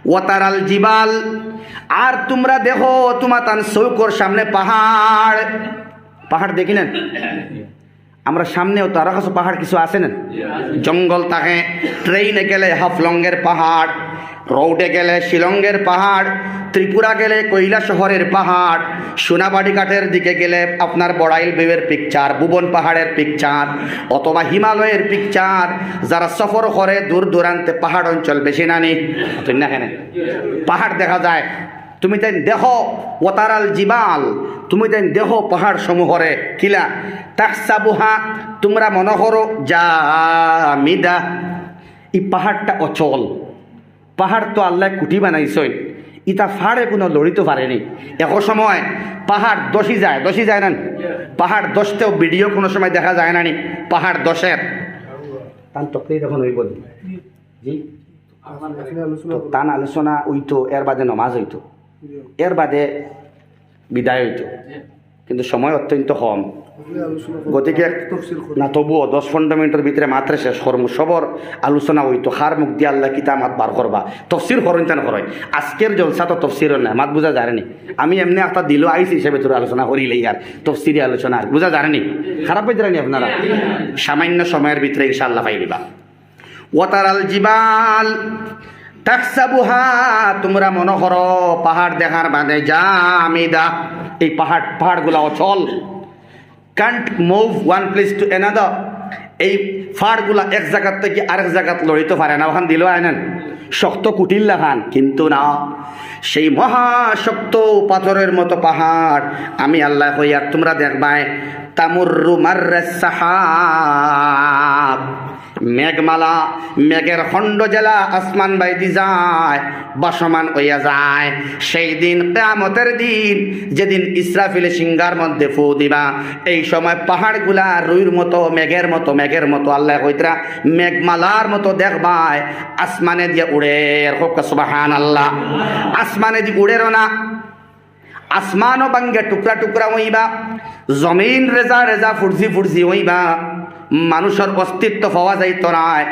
ওয়া তারাল জিবাল, আর তোমরা দেখো তোমাতান চৌকোর সামনে পাহাড়, পাহাড় দেখি না আমরা সামনেও তো আরো কাছে পাহাড় কিছু আছে না, জঙ্গল থাকে, ট্রেনে গেলে হাফলংয়ের পাহাড়, রোডে গেলে শিলংয়ের পাহাড়, ত্রিপুরা গেলে কৈলা শহরের পাহাড়, সোনাবাড়ি ঘাটের দিকে গেলে আপনার বড়াইল বেবের পিকচার, ভুবন পাহাড়ের পিকচার, অথবা হিমালয়ের পিকচার। যারা সফর করে দূর দূরান্তে পাহাড় অঞ্চল বেশি নানি না কেন পাহাড় দেখা যায়, তুমি তাই দেখো ওয়াতারাল জিবাল, তুমি তাই দেখো পাহাড় সমূহরে কিলা তাহসাবুহা, তোমরা মনে করো জামিদা, এই পাহাড়টা অচল। পাহাড় তো আল্লাহ কুটি বানাইছই, ইটা ফাড়ে কোনো লড়িতে পারেনি। এক সময় পাহাড় দশি যায় না, পাহাড় দশতেও ভিডিও কোনো সময় দেখা যায় না নি, পাহাড় দশের তান তকলেই তখন হইব জি তান আলোচনা হইতো, এর বাদে নমাজ হইতো, এর বাদে বিদায় হইতো, কিন্তু সময় অত্যন্ত কম। গতিকে না তবুও 10-15 মিনিটের ভিতরে মাত্র শেষ করবো। সবর আলোচনা হইতো, খার মুখ দিয়ে আল্লাহ কিতা মাত বার করবা, তফসির করেন তেন করেন। আজকের জলসা তো তফসির না, মাত বোঝা যায়নি। আমি এমনি একটা দিল আইসি হিসেবে তোর আলোচনা করিলেই আর তফসিরি আলোচনা আর বোঝা যায়নি, খারাপ হয়ে যায়নি আপনারা। সামান্য সময়ের ভিতরে ইনশাআল্লাহ পাই দিবা। ওয়াতারাল জিবাল তাহসাবুহা, তোমরা মনে করো পাহাড় দেখার বাদে জামিদা, এই পাহাড়গুলা অচল, can't move one place to another, এই পাহাড়গুলা এক জায়গার থেকে আরেক জায়গাত লড়িতে পারে না। ওখান দিল আনেন শক্ত কুটিল লাখান, কিন্তু না, সেই মহাশক্ত পাথরের মতো পাহাড় আমি আল্লাহ হইয়া তোমরা দেখবাই তামুররু মাররাস সাহাব, মেঘমালা মেঘের খণ্ড জেলা আসমান বাইদি যায়, বসমান হইয়া যায়। সেই দিন কিয়ামতের দিন, যেদিন ইসরাফিল সিংহার মধ্যে ফু দিবা, এই সময় পাহাড়গুলা রুইর মতো মেঘের মতো আল্লাহ কইতরা মেঘমালার মতো দেখবায় আসমানে দিয়ে উড়ে। সুবহানাল্লাহ। আসমানে দিয়ে উড়েরও না, আসমানও বাঙ্গে টুকরা টুকরা হইবা, জমিন রেজা রেজা ফুরজি হইবা, মানুষের অস্তিত্ব পাওয়া যাইত নাই।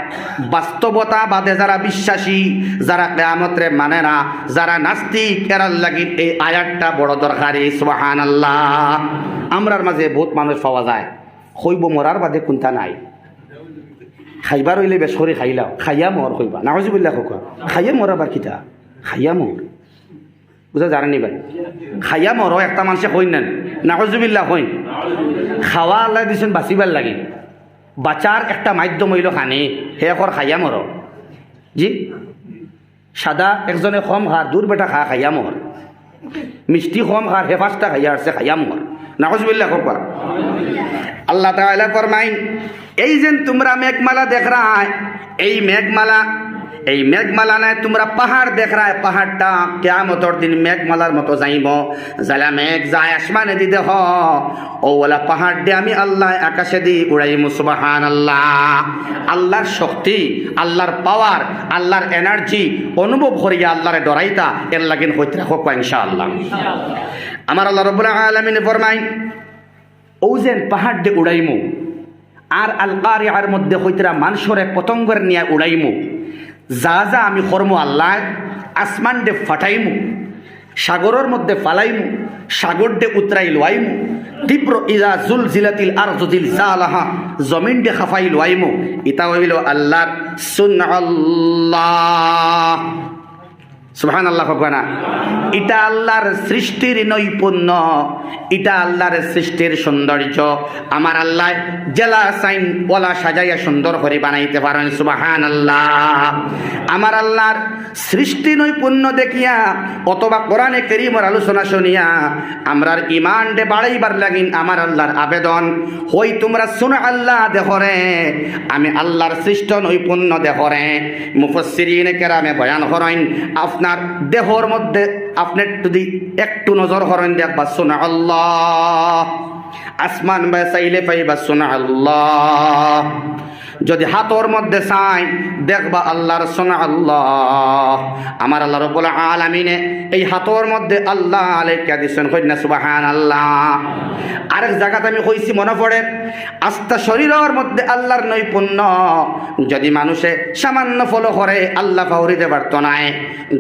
বাস্তবতা বাদে যারা বিশ্বাসী, যারা কিয়ামতরে মানে না, যারা নাস্তিক, এরার লাগি এই আয়াতটা বড় দরকারি। সুবহানাল্লাহ। আমরার মাঝে বহুত মানুষ পাওয়া যায়, হইব মরার বাদে কোনটা নাই। খাইবার হইলে বেশ করে খাইলাও, খাইয়া মর হইবা, নাউজুবিল্লাহ খোকা, খাইয়া মরাবার কিতা, খাইয়া মর, বুঝা জানেনি ভাই? খাইয়া মর একটা মানুষে কই নেন, নাউজুবিল্লাহ কইন। খাওয়া আল্লাহ দিছেন বাঁচিবার লাগে, বাঁচার একটা মাধ্যম হইল খানি, হে কর খাইয়া মর। জি সাদা একজনে কম খার, দূর বেটা খাইয়া মর। মিষ্টি কম খার, হে পাঁচটা খাইয়া আসছে, খাইয়া মর। নাউজুবিল্লাহ খোকা। আল্লাহ তাআলা ফরমাইন, এই যে তোমরা মেঘমালা দেখ রায়, এই মেঘমালা নাই তোমরা পাহাড় দেখ রায়, পাহাড়টা কিয়ামতের দিন মেঘমালার মতো যাইব। যারা মেঘ যায় আসমানে দি দেখ, ওলা পাহাড় দিয়ে আমি আল্লাহ আকাশে দি উড়াইম। সুবহানাল্লাহ। আল্লাহর শক্তি, আল্লাহর পাওয়ার, আল্লাহর এনার্জি অনুভব করিয়া আল্লাহরে ডরাইতা, এর লাগিন হইতে রাখো ইনশাআল্লাহ। আমার আল্লাহ রাব্বুল আলামিন ফরমাইন, ও যেন পাহাড় দিয়ে উড়াইমু, আর আল কারিআর মধ্যে হইতরা মানুষের পতঙ্গের নিয়ে উড়াইমু। যা যা আমি করমু আল্লাহ, আসমান ডে ফাটাইমু, সাগরের মধ্যে ফালাইমু, সাগর ডে উতরাই লইমু, তীব্র ইজা জুলজিলাতিল আরযু জিলজালাহা, জমিন ডে খাফাই লইমু। ইতা হইল আল্লাহর সুবহানাল্লাহ। সুবহানাল্লাহ ভগবানা। এটা আল্লাহর সৃষ্টির নৈপুণ্য, এটা আল্লাহর সৃষ্টির সৌন্দর্য। আমার আল্লাহ জেলা সাইন ওলা সাজাইয়া সুন্দর করে বানাইতে পারেন। সুবহানাল্লাহ। আমার আল্লাহর সৃষ্টি নৈপুণ্য দেখিয়া অথবা কোরআনে কারীমের আলোচনা শুনিয়া আমরার ইমান ডে বাড়াইবার লাগিন আমার আল্লাহর আবেদন হই, তোমরা শুনে আল্লাহ দেখরে, আমি আল্লাহর সৃষ্ট নৈপুণ্য দেখরে। মুফাসসিরিনে কেরামে বয়ান করেন, আপনার দেহর মধ্যে আপনি যদি একটু নজর করেন দেখবা সুবহানাল্লাহ। আসমান চাইলে পাইবা সুবহানাল্লাহ। যদি হাতর মধ্যে চাই দেখবা আল্লাহর সুবহানাল্লাহ। আমার আল্লাহ রাব্বুল আলামিনে এই হাতর মধ্যে আল্লাহ লেখা দিছেন, কইনা সুবহানাল্লাহ। আরেক জায়গাতে আমি কইছি মনে পড়ে, আস্তা শরীরের মধ্যে আল্লাহর নৈপুণ্য। যদি মানুষে সামান্য ফলো করে আল্লাহ ফাউরিতে পারত নাই।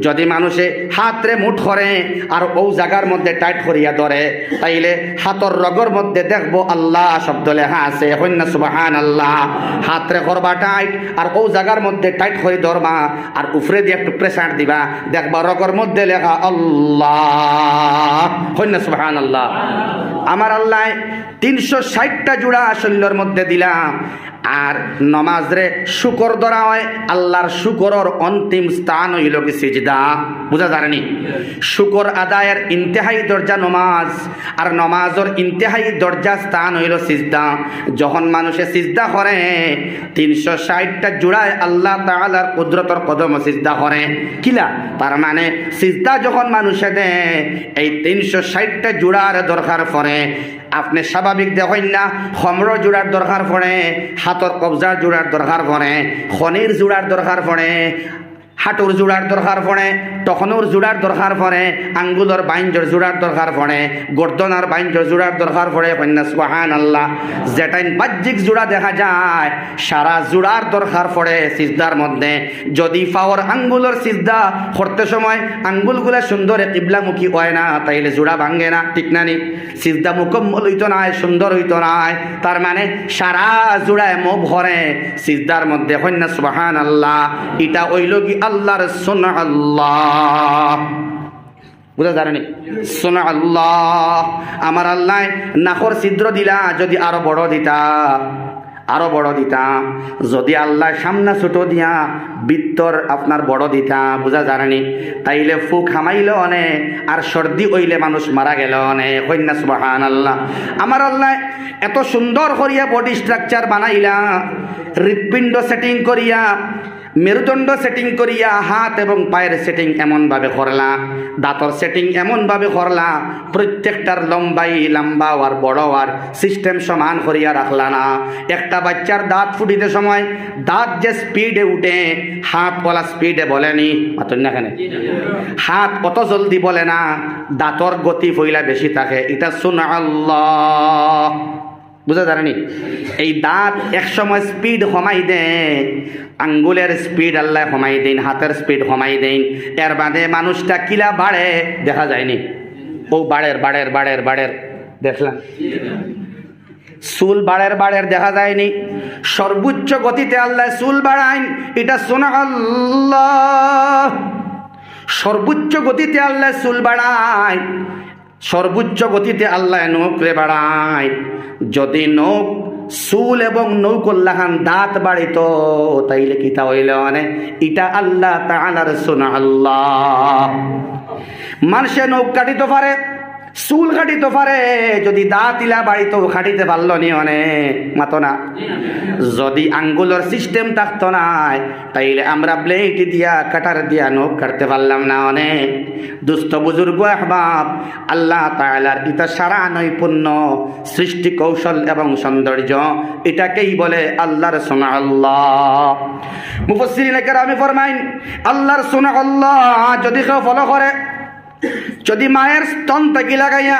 যদি মানুষে হাতরে মুঠ করে আর ও জায়গার মধ্যে টাইট করিয়া ধরে, তাইলে হাতর রগর মধ্যে দেখবো আল্লাহ শব্দ লেখা আছে, কইনা সুবহানাল্লাহ। হাতরে করবা টাইট আর ও জায়গার মধ্যে টাইট করে ধরবা আর উপরে দিয়ে একটু প্রেসার দিবা, দেখবা রগর মধ্যে লেখা আল্লাহ, কইনা সুবহানাল্লাহ। আমার আল্লাহ 360টা জোড়া শরীরের মধ্যে দিলাম। আর নমাজ রে শুকর ধরা হয়, আল্লাহর শুকরের অন্তিম স্থান হইল কি সিজদা। বুঝা জানেনি? শুকর আদায়ের ইন্তেহাই দরজা নমাজ, আর নমাজের ইন্তেহাই দরজা স্থান হইল সিজদা। যখন মানুষে সিজদা করে 360টা জোড়ায় আল্লাহ তাআলার কুদরতর কদম সিজদা করে। কিলা তার মানে সিজদা যখন মানুষে দেয় এই 360টা জোড়ার দরকার পড়ে। আপনি স্বাভাবিক দেখেন না, খমর জোড়ার দরকার পড়ে, হাতর কবজার জোড়ার দরকার পড়ে, খনির জোড়ার দরকার পড়ে, হাঁটুর জোড়ার দরকার পড়ে, তখনওর জোড়ার দরকার পড়ে, আঙ্গুলের বাইঞ্জর জোড়ার দরকার পড়ে, গর্দনার বাইঞ্জর জোড়ার দরকার পড়ে। কন্যা সুবহানাল্লাহ। যেটাই বাহ্যিক জোড়া দেখা যায় সারা জোড়ার দরকার পড়ে সিজদার মধ্যে। যদি পাওয়ার আঙ্গুলের সিজদা করতে সময় আঙ্গুলগুলা সুন্দর কিবলামুখী হয় না, তাইলে জোড়া ভাঙ্গে না, ঠিক না নি? সিজদা মুকম্মল হইতো নাই, সুন্দর হইতো নাই। তার মানে সারা জোড়ায় মুখ ভরে সিজদার মধ্যে। কন্যা সুবহানাল্লাহ। এটা হইল কি আল্লাহর সুবহানাল্লাহ। বুঝা জানেনি? সুবহানাল্লাহ। আমার আল্লাহ নাখর ছিদ্র দিলা, যদি আরো বড় দিতা আরো বড় দিতা, যদি আল্লাহ সামনা ছোট দিয়া বৃত্তর আপনার বড় দিতা, বুঝা জানেনি, তাইলে ফুক হামাইলে অনে আর সর্দি হইলে মানুষ মারা গেল অনে। কন্যা সুবহানাল্লাহ। আমার আল্লাহ এত সুন্দর করিয়া বডি স্ট্রাকচার বানাইলা, হৃৎপিণ্ড সেটিং করিয়া, মেরুদণ্ড সেটিং করিয়া, হাত এবং পায়ের সেটিং এমনভাবে করলা, দাঁতর সেটিং এমনভাবে করলা, প্রত্যেকটার লম্বাই লম্বা আর বড় আর সিস্টেম সমান করিয়া রাখলা না। একটা বাচ্চার দাঁত ফুটিতে সময় দাঁত যে স্পিডে উঠে, হাত বলা স্পিডে বলেনি, মাতন না কেন, হাত অত জলদি বলে না, দাঁতর গতি ফইলা বেশি থাকে। এটা সুবহানাল্লাহ, বুঝা জানেনি? এই দাঁত এক সময় স্পিড কমাই দেয়, আঙ্গুলের স্পিড আল্লাহ কমাই দেন, হাতের স্পিড কমাই দেন, এর বাদে মানুষটা কিলা বাড়ে দেখা যায়নি। ও বাড়ের বাড়ের বাড়ের বাড়ের দেখলাম, চুল বাড়ের দেখা যায়নি। সর্বোচ্চ গতিতে আল্লাহ চুল বাড়াইন, এটা সুবহানাল্লাহ। সর্বোচ্চ গতিতে আল্লাহ চুল বাড়ায়, সর্বোচ্চ গতিতে আল্লাহ নৌকরে বাড়ায়। যদি নৌক চুল এবং নৌকল্লাহান দাঁত বাড়িত, তাইলে কিতা হইল মানে ইটা আল্লাহ তাআলার সুবহানাল্লাহ। মানুষে নৌক কাটিতে পারে, চুল কাটিতে পারে, যদি দাঁত ইলা বাড়িত কাটিতে পারল নি মানে মাতো না। যদি আঙ্গুলের সিস্টেম থাকতো না, তাইলে আমরা ব্লেড দিয়া কাটার দিয়া নখ কাটতে পারলাম না অনেক। দুস্থ বুজুর্গ আহবাব, আল্লাহ তাআলার ইতা সারা নৈপুণ্য, সৃষ্টি কৌশল এবং সৌন্দর্য, এটাকেই বলে আল্লাহর সুবহানাল্লাহ। মুফাসসিরিনে কেরামে ফরমাইন, আল্লাহর সুবহানাল্লাহ যদি কেউ ফলো করে, যদি মায়ের স্তন থেকে লাগাইয়া,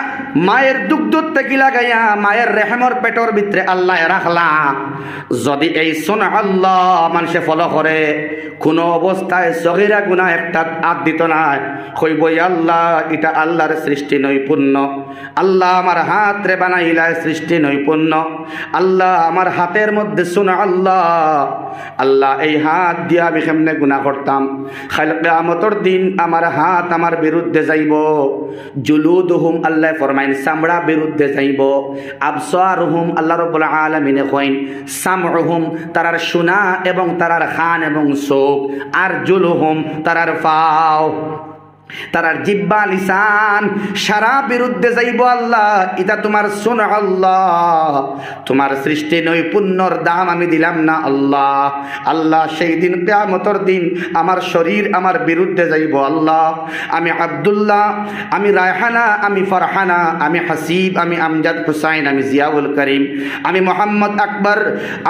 মায়ের দুগ্ধ থেকে লাগাইয়া, মায়ের রেহমর পেটর ভিতরে আল্লাহ রাখলা, যদি এই সুবহানাল্লাহ মানুষে ফলো করে, কোনো অবস্থায় সগীরা গুনাহ একটা হাত দিত না, কইবই আল্লাহ এটা আল্লাহর সৃষ্টি নৈপুণ্য, আল্লাহ আমার হাত রে বানাইলা সৃষ্টি নৈপুণ্য, আল্লাহ আমার হাতের মধ্যে সুবহানাল্লাহ, আল্লাহ এই হাত দিয়া আমি কেমনে গুনাহ করতাম, কিয়ামতের দিন আমার হাত আমার বিরুদ্ধে যাইব। জুলুদুহুম আল্লাহ ফরমাইন চামড়া বিরুদ্ধে যাইব। আবসারুহুম আল্লাহ রাব্বুল আলামিন কইন সামউহুম তারার শোনা এবং তারার কান এবং চোখ, আর জুলুহুম তারার পাও, তারার জিব্বা লিসান সারা বিরুদ্ধে যাইব। আল্লাহ এটা তোমার সুবহানাল্লাহ, তোমার সৃষ্টি নৈপুণ্যর দাম আমি দিলাম না আল্লাহ। আল্লাহ সেই দিন কিয়ামতের দিন আমার শরীর আমার বিরুদ্ধে যাইব। আল্লাহ আমি আব্দুল্লাহ, আমি রায়হানা, আমি ফারহানা, আমি হাসিব, আমি আমজাদ হুসাইন, আমি জিয়াউল করিম, আমি মোহাম্মদ আকবর,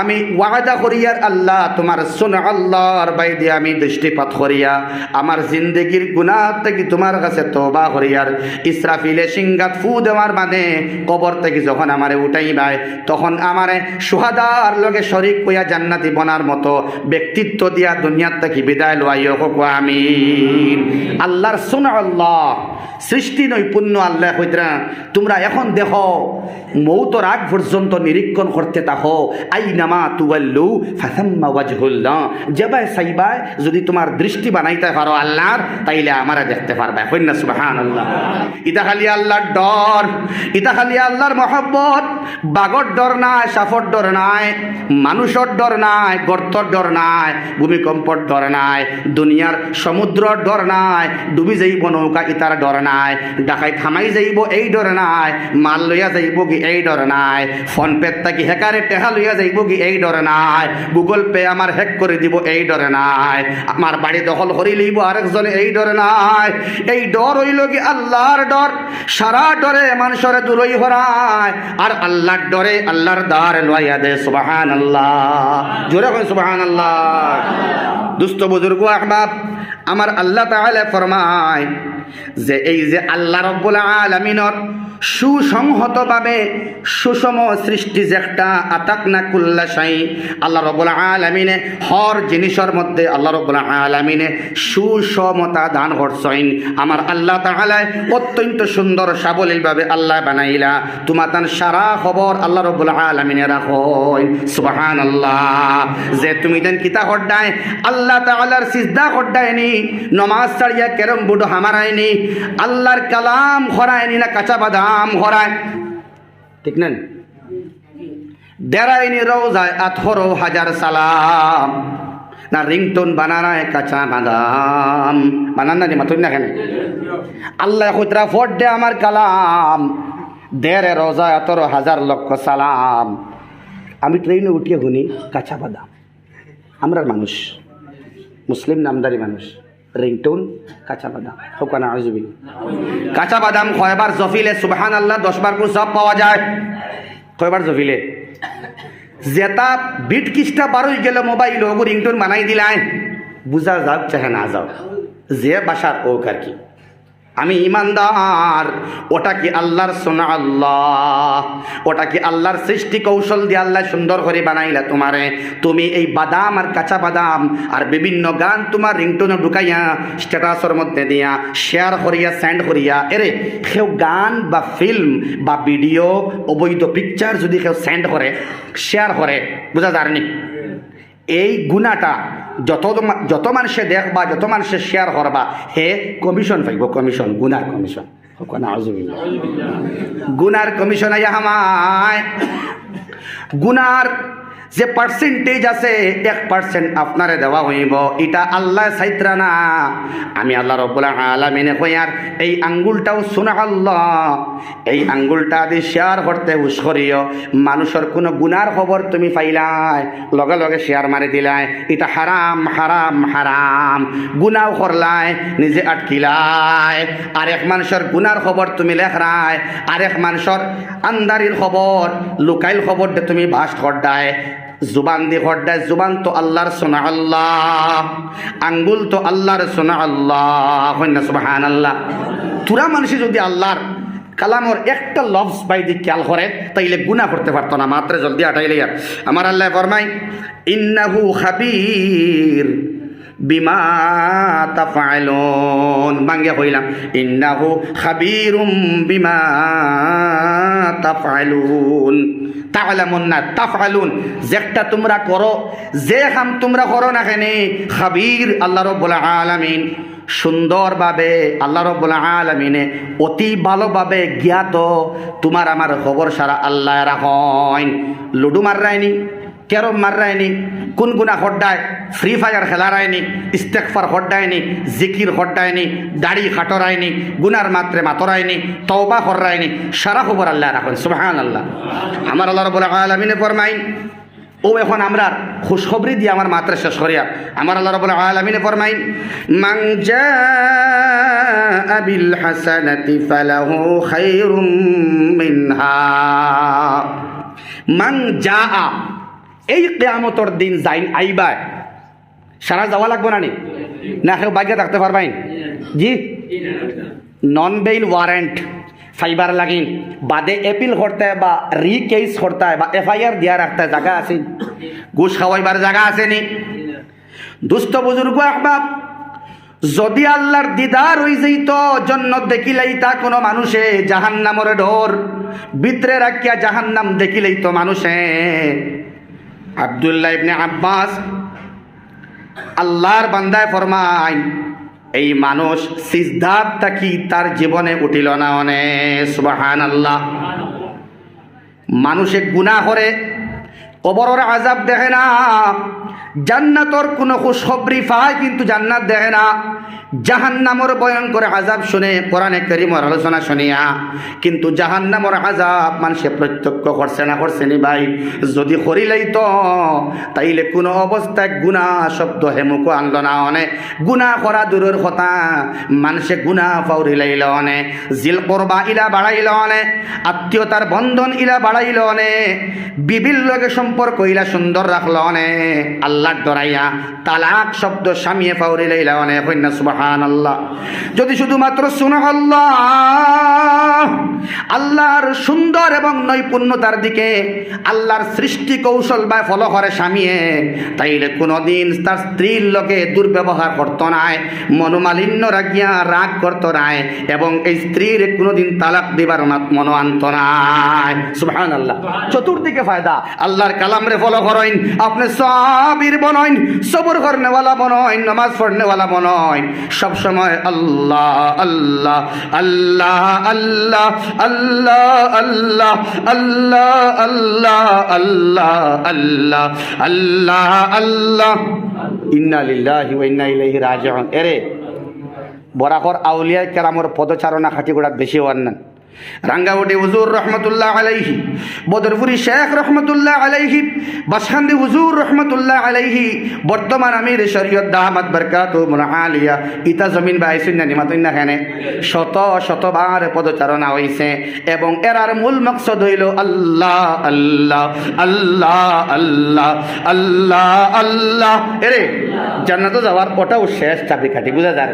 আমি ওয়াদা করিয়ার আল্লাহ তোমার সুবহানাল্লাহর বাইরে আমি দৃষ্টিপাত করিয়া আমার জিন্দগির গুনাহ থেকে তোমার কাছে তওবা করিয়ার ইসরাফিলে সিংগাত ফু দেওয়ার মানে কবর থেকে যখন আমারে উঠাইবাই, তখন আমারে সুহাদার লগে শরীক কইয়া জান্নাতি বনার মতো ব্যক্তিত্ব দিয়া দুনিয়ার থেকে বিদায় লওয়াইও হোক আমিন। আল্লাহর সুবহানাল্লাহ সৃষ্টি নৈপুণ্য আল্লাহ কইতরা, তোমরা এখন দেখো মৌতর আগ পর্যন্ত নিরীক্ষণ করতে থাকো, আইনামা তুওয়াল্লু ফাসাম্মা ওয়াজহুল্লাহ, যেবাই সাইবাই যদি তোমার দৃষ্টি বানাইতে পারো আল্লাহর, তাইলে আমারে দেখতে পারবে। কইনা সুবহানাল্লাহ। ইটা খালি আল্লাহর ডর, ইটা খালি আল্লাহর মহব্বত। বাগর ডর নাই, সাফর ডর নাই, মানুষের ডর নাই, গর্তর ডর নাই, ভূমিকম্পর ডর নাই, দুনিয়ার সমুদ্রর ডর নাই, ডুবি যাইব নৌকা ইতার ডর নাই, ডাকাই থামাই যাইব এই ডর নাই, মাল লইয়া যাইব কি এই ডর নাই, ফোন পে থাকি হেকারে টেহা লইয়া যাইব কি এই ডর নাই, গুগল পে আমার হ্যাক করে দিব এই ডর নাই, আমার বাড়ি দখল করে লইব আরেকজনে এই ডর নাই। এই ডর হইল কি আল্লাহর ডর। সারা ডরে মানুষের দূরই হরায়, আর আল্লাহর ডরে আল্লাহর দ্বার লইয়া দে। সুবহানাল্লাহ, জোরে কই সুবহানাল্লাহ। দুস্থ বুজুর্গ আহবাব, আমার আল্লাহ তাআলা ফরমায় যে এই যে আল্লাহ রাব্বুল আলামিনের সুসংহতভাবে সুষম সৃষ্টি যে একটা আতাকনা কুল্লা শাই, আল্লাহ রাব্বুল আলামিনে হর জিনিসের মধ্যে আল্লাহ রাব্বুল আলামিনে সুসমতা দান করছেন। আমার আল্লাহ তাআলা অত্যন্ত সুন্দর সাবলীলভাবে আল্লাহ বানাইলা, তোমার তান সারা খবর আল্লাহ রাব্বুল আলামিনে রাখেন। সুবহানাল্লাহ। যে তুমি দেন কিতা হড্ডায় আল্লাহ তাআলার সিজদা হড্ডায়নি, নমাজ ছাড়িয়া কেরম বুড়ো হামারায়নি, আল্লাহর কালাম হরায়নি না কাঁচা বাদাম হরায়, ঠিক না? দেরাইনি রোজায় 18,000 সালাম না রিংটোন বানানায় কাঁচা বাদাম বানান না মাতুন না কেন আল্লাহ খুতরা ফোট দে আমার কালাম দেড়ে রোজা 18,000 লক্ষ সালাম। আমি ট্রেনে উঠিয়ে শুনি কাঁচা বাদাম। আমরা মানুষ মুসলিম নামদারি মানুষ রিংটোন কাঁচা বাদাম হোকানা আজবি কাঁচা বাদাম কয়বার জফিলে সুবহানাল্লাহ 10 বার করে সব পাওয়া যায়। কয়বার জফিলে যেটা বিট কিস্টা বার হয়ে গেল মোবাইল ওগো রিংটোন বানাই দিলাই বুঝা যাক চাহে না যাও যে বাসার ও আর কি। আমি ইমানদার ওটা কি আল্লাহর সোনা আল্লাহ ওটা কি আল্লাহর সৃষ্টি কৌশল দিয়ে আল্লাহ সুন্দর করে বানাইলা তোমারে। তুমি এই বাদাম আর কাঁচা বাদাম আর বিভিন্ন গান তোমার রিংটোনে ঢুকাইয়া স্ট্যাটাসের মধ্যে দিয়া শেয়ার করিয়া সেন্ড করিয়া এরে কেউ গান বা ফিল্ম বা ভিডিও অবৈধ পিকচার যদি কেউ সেন্ড করে শেয়ার করে বুঝা যায়নি এই গুণাটা যত মানুষে দেখবা যত মানুষে শেয়ার করবা হে কমিশন পাইব কমিশন গুনার কমিশন গুনার কমিশন আইয়া হামায় গুনার যে পার্সেন্টেজ আছে 1% আপনারে দেওয়া হইব এটা আল্লাহ সাইত্রা না আমি আল্লাহ রাব্বুল আলামিনে কইয়ার এই আঙ্গুলটাও সুনা আল্লাহ এই আঙ্গুলটা দিয়ে শেয়ার করতে হুশ করিও মানুষের কোনো গুনার খবর তুমি পাইলাই লগে লগে শেয়ার মারি দিলাই এটা হারাম হারাম হারাম গুনাও করলাই নিজে আটকিলাই আরেক মানুষের গুনার খবর তুমি লেখরাই আরেক মানুষের আন্দারির খবর লুকাইল খবর দে তুমি ভাস করদায় জুবান দিয়ে হড্ডায় জুবান তো আল্লাহর সোনা আল্লাহ আঙ্গুল তো আল্লাহর সোনা আল্লাহ সুবহানাল্লাহ। তুরা মানুষে যদি আল্লাহর কালামর একটা লফজ বাইদি খেয়াল করে তাইলে গুনাহ করতে পারতো না মাত্র জলদি আটাইলে আর আমার আল্লাহ ফরমায় ইন্নাহু খাবীর বিমা তাফআলুন বাঙ্গিয়া কইলাম ইন্নাহু খাবীরুম বিমা তাফআলুন তা'লামুন না তাফআলুন যেটা তোমরা করো যে কাম তোমরা করো না কেন খাবীর আল্লাহ রাব্বুল আলামিন সুন্দরভাবে আল্লাহ রাব্বুল আলামিনে অতি ভালোভাবে জ্ঞাত তোমার আমার খবর সারা আল্লাহ রাখেন। লুডু মাররায়নি ক্যারম মাররায়নি কোন গুনাহ হড্ডায় ফ্রি ফায়ার খেলারায়নি ইস্তেগফার হড্ডায়নি জিকির হড্ডায়নি দাড়ি খাটরায়নি গুনার মাত্রে মাতরায়নি তওবা কররায়নি সারা খবর আল্লাহ রাখেন সুবহানাল্লাহ। আমার আল্লাহ রাব্বুল আলামিনে ফরমাইন ও এখন আমরা খুশখবরি দিয়ে আমার মাত্রা শেষ করিয়া আমার আল্লাহ রাব্বুল আলামিনে ফরমাইন মান জাআ বিল হাসানাতি ফালাহু খায়রুম মিনহা মান জাআ এই কিয়ামতের দিন যাইন আইবা সারা যাওয়া লাগবে না না কেউ বাইকে থাকতে পারবাইন জি নন বেইল ওয়ারেন্ট ফাইবার লাগিন বাদে এপিল করতে বা রিকেস করতে বা এফআইআর দিয়া রাখতে জায়গা আছে ঘুষ খাওয়াইবার জায়গা আসেনি দুস্থ বুজুর্গ আহবাব যদি আল্লাহর দিদার হই যাইত জান্নাত দেখিলেই তা কোনো মানুষে জাহান্নামের ডর ভিতরে রাখিয়া জাহান্নাম দেখিলেই তো মানুষে আব্দুল্লাহ ইবনে আব্বাস আল্লাহর বান্দায় ফরমায় এই মানুষ সিজদাত তাকি তার জীবনে উঠিল না অনে সুবহানাল্লাহ। মানুষে গুনাহ করে কবরের আযাব দেখে না জান্নাতর কোনো খুশখবরি পায় কিন্তু জান্নাত দেখে না জাহান্নামের ভয়ঙ্কর আযাব শুনে কোরআনে কারীমের আলোচনা শুনিয়া কিন্তু জাহান্নামের আযাব মানুষে প্রত্যক্ষ করছে না করছে নি ভাই যদি করিলেই তো তাইলে কোনো অবস্থায় গুনাহ শব্দ হেমুকো আনলো না অনে গুনাহ করা দূরের কথা মানুষে গুনাহ ফাউরিলাইল অনে জিল করবা ইলা বাড়াইল অনে আত্মীয়তার বন্ধন ইলা বাড়াইল অনে বিবির লগে সম্পর্ক ইলা সুন্দর রাখলো অনে আল্লাহর ডরাইয়া তালাক শব্দ স্বামীয়ে ফাউরিলাইল অনে কন্যা সুবহানাল্লাহ। যদি শুধুমাত্র সুবহানাল্লাহ আল্লাহর সুন্দর এবং নৈপুণ্যতার দিকে আল্লাহর সৃষ্টি কৌশল বা ফলো করে স্বামীয়ে তাইলে কোনোদিন তার স্ত্রীর লোকে দুর্ব্যবহার করতো নাই মনোমালিন্য রাখিয়া রাগ করতো নাই এবং এই স্ত্রীর কোনোদিন তালাক দিবার মনো আনতো নাই সুবহানাল্লাহ। চতুর্দিকে ফায়দা আল্লাহর কালামরে ফলো করেন আপনি সাবির বনইন সবর করনেওয়ালা বনইন নামাজ পড়নেওয়ালা বনইন সব সময় আল্লাহ আল্লাহ আল্লাহ আল্লাহ আল্লাহ আল্লাহ আল্লাহ আল্লাহ আল্লাহ আল্লাহ আল্লাহ ইন্না লিল্লাহি ওয়া ইন্না ইলাইহি রাজিউন। এরে বরাকর আউলিয়া কেরামর পদচারণা খাটিগুড়াত বেশি হওয়ার না। রাঙ্গাউটি হুজুর রহমতুল্লাহ আলাইহি, বদরপুরি শেখ রহমতুল্লাহ আলাইহি, বাসখান্দি হুজুর রহমতুল্লাহ আলাইহি, বর্তমান আমির শরীয়ত দামাত বরকাতুহুল আলিয়া ইতা জমিন বাইসুন না নিমাতুন না খানে শত শতবার পদচারণা হইছে এবং এরার মূল মকসদ হইল আল্লাহ আল্লাহ আল্লাহ আল্লাহ আল্লাহ আল্লাহ। এরে জান্নাতে যাওয়ার ওটাও শেষ চাবিকাঠি, বুঝা যায়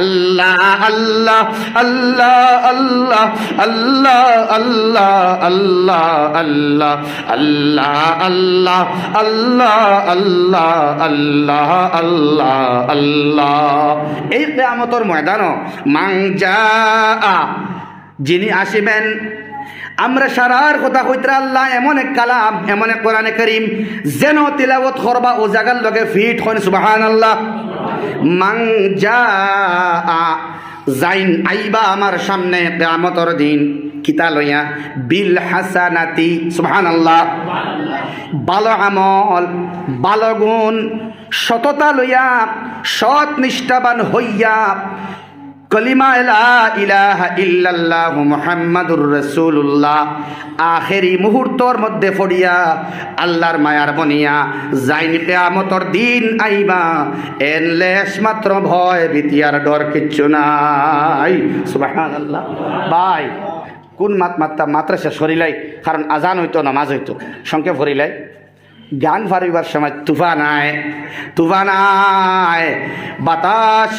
আল্লাহ আল্লাহ আল্লাহ আল্লাহ আল্লাহ আল্লাহ আল্লাহ আল্লাহ আল্লাহ আল্লাহ আল্লাহ আল্লাহ আল্লাহ আল্লাহ আল্লাহ। এই কিয়ামতের ময়দানও মান জাআ, যিনি আসিবেন। আমরা সারার কথা কইতরা আল্লাহ এমন এক কালাম, এমন এক কোরআনে কারীম যেন তিলাওয়াত করবা ও জায়গার লগে ফিট হন। সুবহানাল্লাহ। মান জাআ, যাইন আইবা আমার সামনে কিয়ামতের দিন কিতা লইয়া, বিল হাসানাতি, সুবহানাল্লাহ, ভালো আমল, ভালো গুণ, সততা লইয়া, সৎ নিষ্ঠাবান হইয়া, কলিমা লা ইলাহা ইল্লাল্লাহু মুহাম্মাদুর রাসূলুল্লাহ আখেরি মুহূর্তর মধ্যে পড়িয়া আল্লাহর মায়ার বনিয়া যাইন কিয়ামতের দিন আইবা, এন লেশ মাত্র ভয় ভীতি আর ডর কিচ্ছু নাই। সুবহানাল্লাহ। ভাই কোন মাত্রাসা সরিলাই, কারণ আজান হইতো নামাজ হইতো সংক্ষেপ ভরিলাই। গান ফারিবার সময় তুফান আয়, বাতাস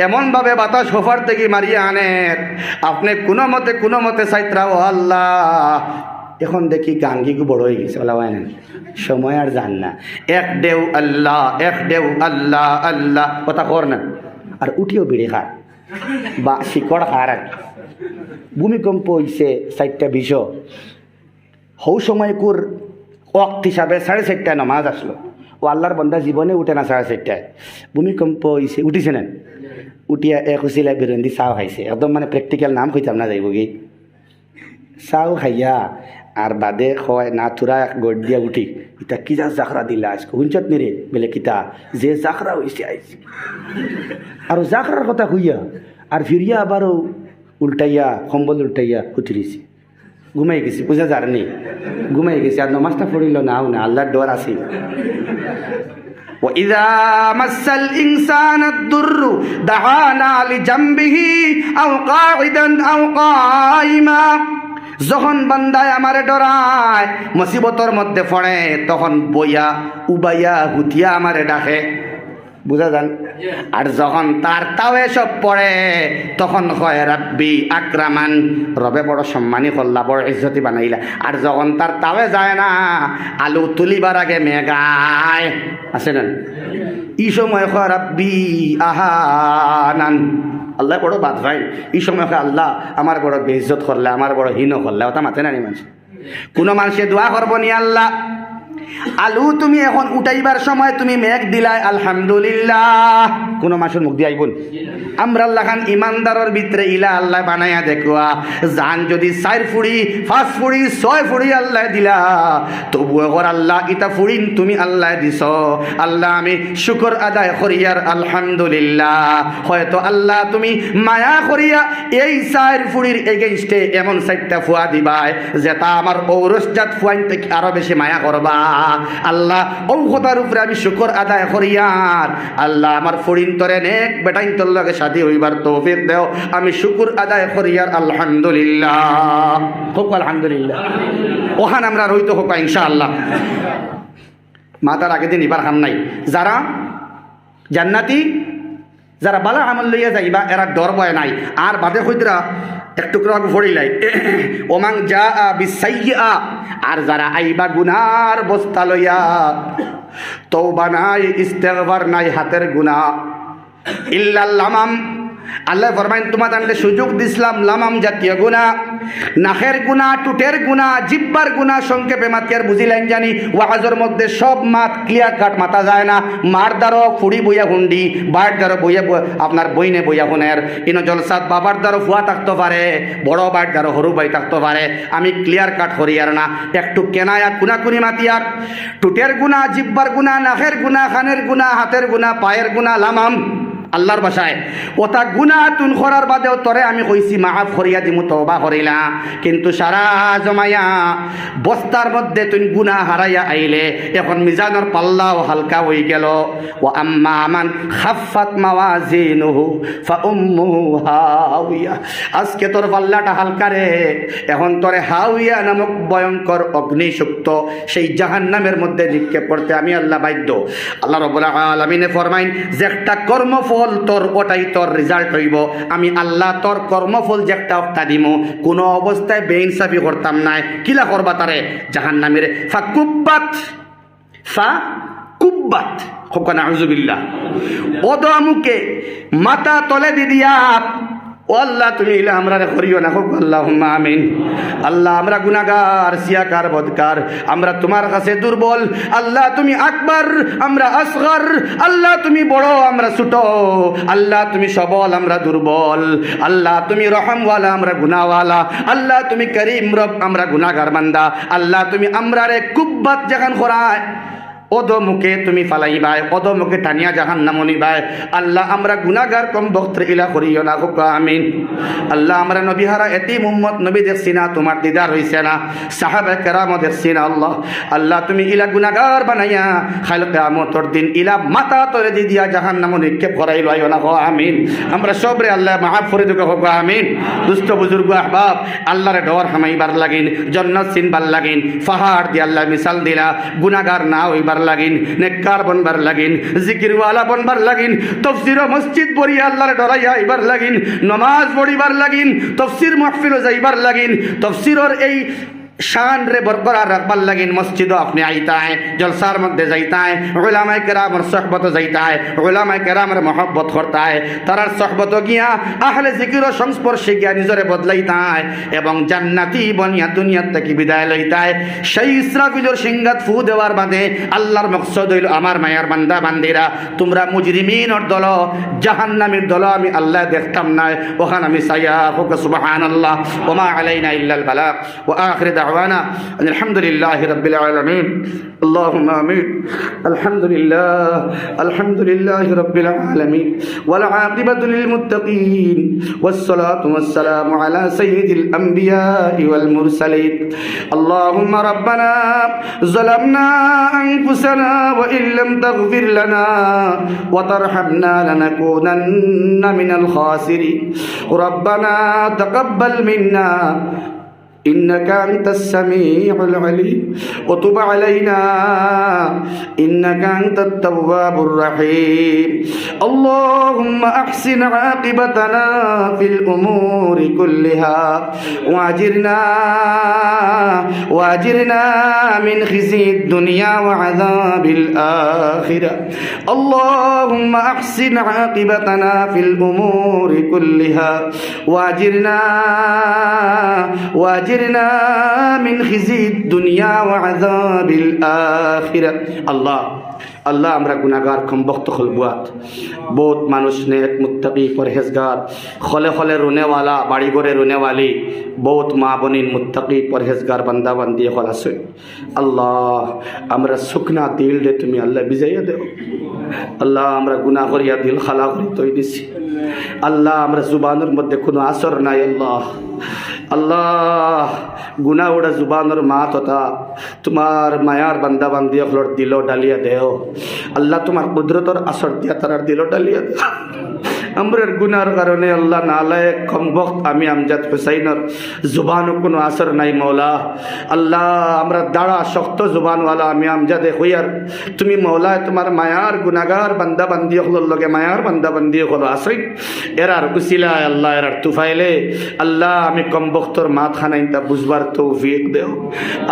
এমনভাবে বাতাস হোফার থেকে মারিয়ে আনেন আপনি কোনো মতে চাইত্রা ও আল্লাহ। এখন দেখি গান গিগু বড় হয়ে গেছে, বলা হয় না সময় আর জান না। এক দেও আল্লাহ আল্লাহ কথা কর না, আর উঠিও বিড়ি খার বা শিকড় খার। আর ভূমিকম্প হইছে 4:20, হৌ সময় কুর ওয়াক্ত হিসাবে 4:30 নামাজ আসলো। ও আল্লাহর বন্দা জীবনে উঠে না 4:30। ভূমিকম্প হইছে, উঠিছে না, উঠিয়া এক হুচিলা বিরন্দি চাও খাইছে। একদম মানে প্র্যাকটিক্যাল নাম কইতাম না যাইব কি, চাও খাইয়া আর বাদে হয় না থুরা এক গড় দিয়া উঠি, ইতা কি যা জাখরা দিলা আজকে হুঞ্চত নিরে বেলে কিতা যে জাখরা হইছে আইছে। আর জাখরার কথা হইয়া আর ফিরিয়া আবারও উল্টাইয়া কম্বল উল্টাইয়া উঠিরিছে, ঘুমাই গেছি, বুঝা যার নেই, ঘুমাই গেছি। আর নমাজটা পড়িল না আল্লাহর ডর আছে। وَإِذَا مَسَّ الْإِنسَانَ الضُّرُّ دَعَانَا لِجَنبِهِ أَوْ قَاعِدًا أَوْ قَائِمًا, যখন বান্দায় আমারে ডরায়, মুসিবতর মধ্যে পড়ে, তখন বইয়া উবাইয়া হুতিয়া আমারে ডাকে, বুঝা যান। আর যখন তার তাও এসব পড়ে তখন কয় রাব্বি আকরামান, রবে বড় সম্মানী করলা, বড় ইজ্জতি বানাইলা। আর যখন তার তাওয়ে যায় না, আলু তুলিবার আগে মেঘায় আছে না, এই সময় কয় রাব্বি আহানান, আল্লাহ বড় বাদ ভাই। এই সময় কয় আল্লাহ আমার বড় বেইজ্জত করলে, আমার বড় হীন করলে। ওটা মাতে না নি মানুষ। কোনো মানুষে দোয়া করবো নি, আল্লাহ আলু তুমি এখন উঠাইবার সময় তুমি মেঘ দিলাই, আলহামদুলিল্লাহ। কোনো মানুষের মুখ দিয়ে আইবন? আমরা আল্লাহ খান ইমানদারের ভিতরে ইলা আল্লাহ বানাইয়া দেখুয়া, জান যদি 4 ফুড়ি 5 ফুড়ি 6 ফুড়ি আল্লাহ দিলা, তবু এখন আল্লাহ ইটা ফুড়িন তুমি আল্লাহ দিছ, আল্লাহ আমি শুকর আদায় করিয়ার আলহামদুলিল্লাহ। হয়তো আল্লাহ তুমি মায়া করিয়া এই 4 ফুড়ির এগেইনস্টে এমন 4টা ফুয়া দিবাই যেটা আমার ঔরসজাত ফুয়াইন থেকে আরো বেশি মায়া করবা। আল্লাহ ঔষধার উপরে আমি শুকর আদায় করিয়ার, আল্লাহ আমার ফড়িন তরে নেক বেটাইন তোর লগে শাদি হইবার তৌফিক দেও, আমি শুকর আদায় করিয়ার আলহামদুলিল্লাহ। হোক আলহামদুলিল্লাহ। ওখান আমরা রইতে হোক ইনশাআল্লাহ। মাতার আগে দিন ইবার খান নাই, যারা জান্নাতি, যারা বালা আমল লইয়া যাইবা এরা ডর ভয় নাই। আর বাদে হইতরা একটু ফড়িলাই ওমাং যা বিসাইয়া, আর যারা আইবা গুনার বস্তা লইয়া, তওবা নাই, ইস্তেগফার নাই, হাতের গুনাহ, ইল্লাল লামাম, আল্লাহ ফরমাইন তোমাদের সুযোগ দিছিলাম লামাম জাতীয় গুনাহ, নাকের গুণা, টুটের গুণা, জিব্বার গুণা, সংক্ষেপে মাতিয়ার বুঝিলেন জানি ওয়াজের মধ্যে সব মাত ক্লিয়ার কাট মাতা যায় না। মার দ্বারও ফুড়ি বইয়া হুন্ডি, বার দ্বারও বইয়া আপনার বইনে বইয়া হুনের, ইনো জলসাত বাবার দ্বারও ফুয়া থাকতে পারে, বড় বার দ্বারও সরু বাই থাকতে পারে। আমি ক্লিয়ার কাট হরিয়ার না, একটু কেনায়া কুনাকুনি মাতিয়ার। টুটের গুণা, জিব্বার গুণা, নাকের গুণা, খানের গুণা, হাতের গুণা, পায়ের গুণা লামাম আল্লাহর বাসায় ওটা গুণা তুন করার বাদেও তরে আমি কইছি মাফ করিয়া দিমু, তওবা করিলা। কিন্তু সারা জমাইয়া বস্তার মধ্যে তুই গুণা হারাইয়া আইলে, এখন মিজানের পাল্লাও হালকা হয়ে গেল। ও আম্মা মান খাফাত মাওয়াজিনুহু ফাউম্মুহু হাওিয়া। আজকে তোর পাল্লাটা হালকা রে, এখন তোরে হাওিয়া নামক ভয়ঙ্কর অগ্নিসুক্ত সেই জাহান্নামের মধ্যে নিক্ষেপ করতে আমি আল্লাহ বাধ্য। আল্লাহ রাব্বুল আলামিনে ফরমাইন যে একটা কর্মফল তোর ওটাই তোর রেজাল্ট হইব। আমি আল্লাহ তোর কর্মফল যে একটা অক্তা দিমু, কোনো অবস্থায় বেইনসাফি করতাম নাই। কিলা করবা তারে জাহান্নামের ফাকুব্বাত হকানা আউযুবিল্লাহ ওদমুকে মাথা তলে দিয়া, ও আল্লাহ তুমি ইলা আমরা করিও না, হোক আল্লাহুম্মা আমিন। আল্লাহ আমরা গুনাহগার, সিয়াকার, বদকার, আমরা তোমার কাছে দুর্বল। আল্লাহ তুমি আকবার, আমরা আসগর। আল্লাহ তুমি বড়, আমরা ছোট। আল্লাহ তুমি সবল, আমরা দুর্বল। আল্লাহ তুমি রহমওয়ালা, আমরা গুনাহওয়ালা। আল্লাহ তুমি করিম রব, আমরা গুনাহগার বান্দা। আল্লাহ তুমি আমরারে কুব্বাত যেখান করায় অদমুখে তুমি ফালাইবাই, অদমুখে টানিয়া জাহান্নাম নিবাই। আল্লাহ আমরা গুনাহগার কম বক্ত ইলা করিও না, হোক আমিন। আল্লাহ আমরা নবীহারা এতিম উম্মত নবী দেখছি না, তোমার দিদার হইছে না, সাহাবা কেরাম দেখছি না। আল্লাহ আল্লাহ তুমি ইলা গুনাহগার বানাইয়া খাইল কিয়ামতের দিন ইলা মাথা তরে দি দিয়া জাহান্নাম নিক্ষেপ করাই লইও না, হোক আমিন। আমরা সবরে আল্লাহ মাফ করে দিও, হোক আমিন। দুস্থ বুজুর্গ আহবাব আল্লাহরে ডর হামাইবার লাগিন, জান্নাত চিনবার লাগিন। ফাহার দি আল্লাহ মিসাল দিলা, গুনাহগার না হইবার লাগিন, নেককার বনবার লাগিন, জিকিরওয়ালা বনবার লাগিন, তাফসীর মসজিদ পড়ি আল্লাহর ডরাইয়া আইবার লাগিন, নামাজ পড়িবার লাগিন, তাফসীর মাহফিল যাইবার লাগিন, তাফসীরের এই শান রে বরকরার রাখবার লাগিন মসজিদও আপনি আইতায়, জলসার মধ্যে যাইতায়, উলামায়ে কেরামের সোহবত যাইতায়, উলামায়ে কেরামের মহব্বত করতায়, তারার সোহবত গিয়া আহলে জিকির সংস্পর্শে গিয়া নিজরে বদলাইতায় এবং জান্নাতি বনিয়া দুনিয়ার থেকে বিদায় লইতায়। সেই ইসরাফিলের সিংহাত ফু দেওয়ার বাদে আল্লাহর মকসদ হইল আমার মায়ার বান্দা বান্দিরা, তোমরা মুজরিমিনের দল, জাহান্নামীর দল আমি আল্লাহ দেখতাম না, ওখানে আমি সাইয়া হোক সুবহানাল্লাহ। ওমা আলাইনা ইল্লাল বালাগ ওয়া আখির دعوانا أن الحمد لله رب العالمين. اللهم آمين. الحمد لله رب العالمين والعاقبة للمتقين والصلاة والسلام على سيد الأنبياء والمرسلين. اللهم ربنا ظلمنا أنفسنا وإن لم تغفر لنا وترحمنا لنكونن من الخاسرين. ربنا تقبل منا إنك أنت السميع العليم وتب علينا إنك أنت التواب الرحيم. اللهم أحسن عاقبتنا في الأمور كلها وأجرنا من خزي الدنيا وعذاب الآخرة. اللهم أحسن عاقبتنا في الأمور كلها وأجرنا من خزي الدنيا وعذاب الآخرة. আল্লাহ আমরা গুনাহগার কম বক্ত খলবুয়াত, বহুত মানুষ নেক মুত্তাকি পরহেজগার, খলে খলে রুনেওয়ালা, বাড়ি ঘরে রুনেওয়ালি, বহুত মা বনিন মুত্তাকি পরহেজগার বান্দা বান্দি হল আছে। আল্লাহ আমরা শুকনা দিল রে তুমি আল্লাহ বিজাইয়া দেও। আল্লাহ আমরা গুনাহ করিয়া দিল খালা করি তৈ দিছি। আল্লাহ আমরা জুবানের মধ্যে কোনো আসর নাই। আল্লাহ গুনাহ ওড়া জুবানের মা তথা তোমার মায়ার বান্দা বান্দি হলর দিল ডালিয়া দেও। আল্লাহ তোমার কুদরতর আসর দিয়া তারার দিল ডালিয়া দেও। আমরার গুনার কারণে আল্লাহ নালায়েক কম বক্ত আমি আমজাদ হুসাইনের জুবানও কোনো আসর নাই মৌলা। আল্লাহ আমরা দাঁড়া শক্ত জুবানওয়ালা আমি আমজাদে হইয়ার তুমি মৌলা তোমার মায়ার গুনাগার বান্দা বান্দি হলর লগে মায়ার বান্দা বান্দি হল আসই এরার উসিলায় আল্লাহ এরার তুফাইলে আল্লাহ আমি কম বক্তর মাত খানাইতা বুঝবার তৌফিক দেও।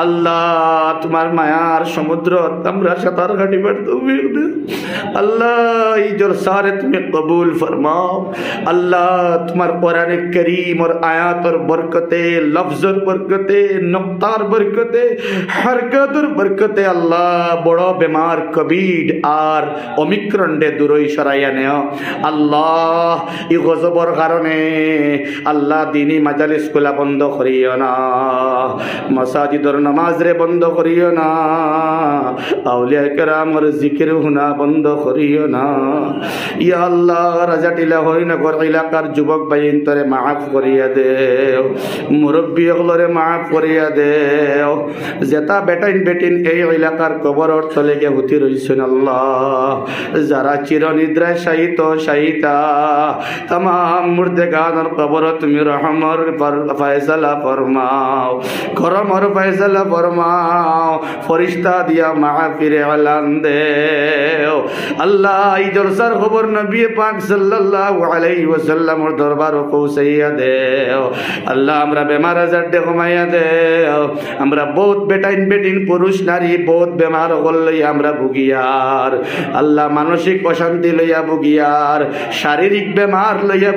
আল্লাহ তোমার মায়ার সমুদ্র আমরা সাঁতার কাটিবার তৌফিক দেও। আল্লাহ এই জলসারে তুমি কবুল ফরমাও। ফরমাও। আল্লাহ তোমার কোরআনে কারীম और আয়াতের বরকতে, লফজের বরকতে, নুকতার বরকতে, হরকতের বরকতে আল্লাহ বড় বেমার কোভিড আর ওমিক্রন ডে দূরই সরাইয়া নেও আল্লাহ। এই গজবর কারণে আল্লাহ দিনী মাজালিস গুলা বন্ধ করিও না, মাসাজিদর নামাজ রে বন্ধ করিও না, আউলিয়া কেরামর জিকির হুনা বন্ধ করিও না। ইয়া আল্লাহ রাজাটিলা হরিনগর এলাকার যুবক ভাইন তরে মাফ করিয়া দেও, মুরব্বী হলরে মাফ করিয়া দেও। যেটা বেটাইন বেটিন এই এলাকার কবরর তলে গিয়ে হুতি রইছেন আল্লাহ, যারা চিরনিদ্রায় শায়িত শায়িতা তাম মুর্দে গানের কবর তুমি রহমর ফয়সালা ফরমাও, করমর ফয়সালা ফরমাও, ফরিস্তা দিয়া মাহফিরে আলান দেও আল্লাহ। এই জলসার খবর নবী পাক সাল্লাল্লাহু আলাইহি ওয়াসাল্লামের দরবারে পৌঁছাইয়া দেও আল্লাহ। আমরা বেমার আজার দে কমাইয়া দেও, আমরা বহুত বেটাইন বেটিন পুরুষ নারী বহুত বেমার হল লইয়া আমরা ভুগিয়ার আল্লাহ, মানসিক অশান্তি লইয়া ভুগিয়ার, শারীরিক বেমার লইয়া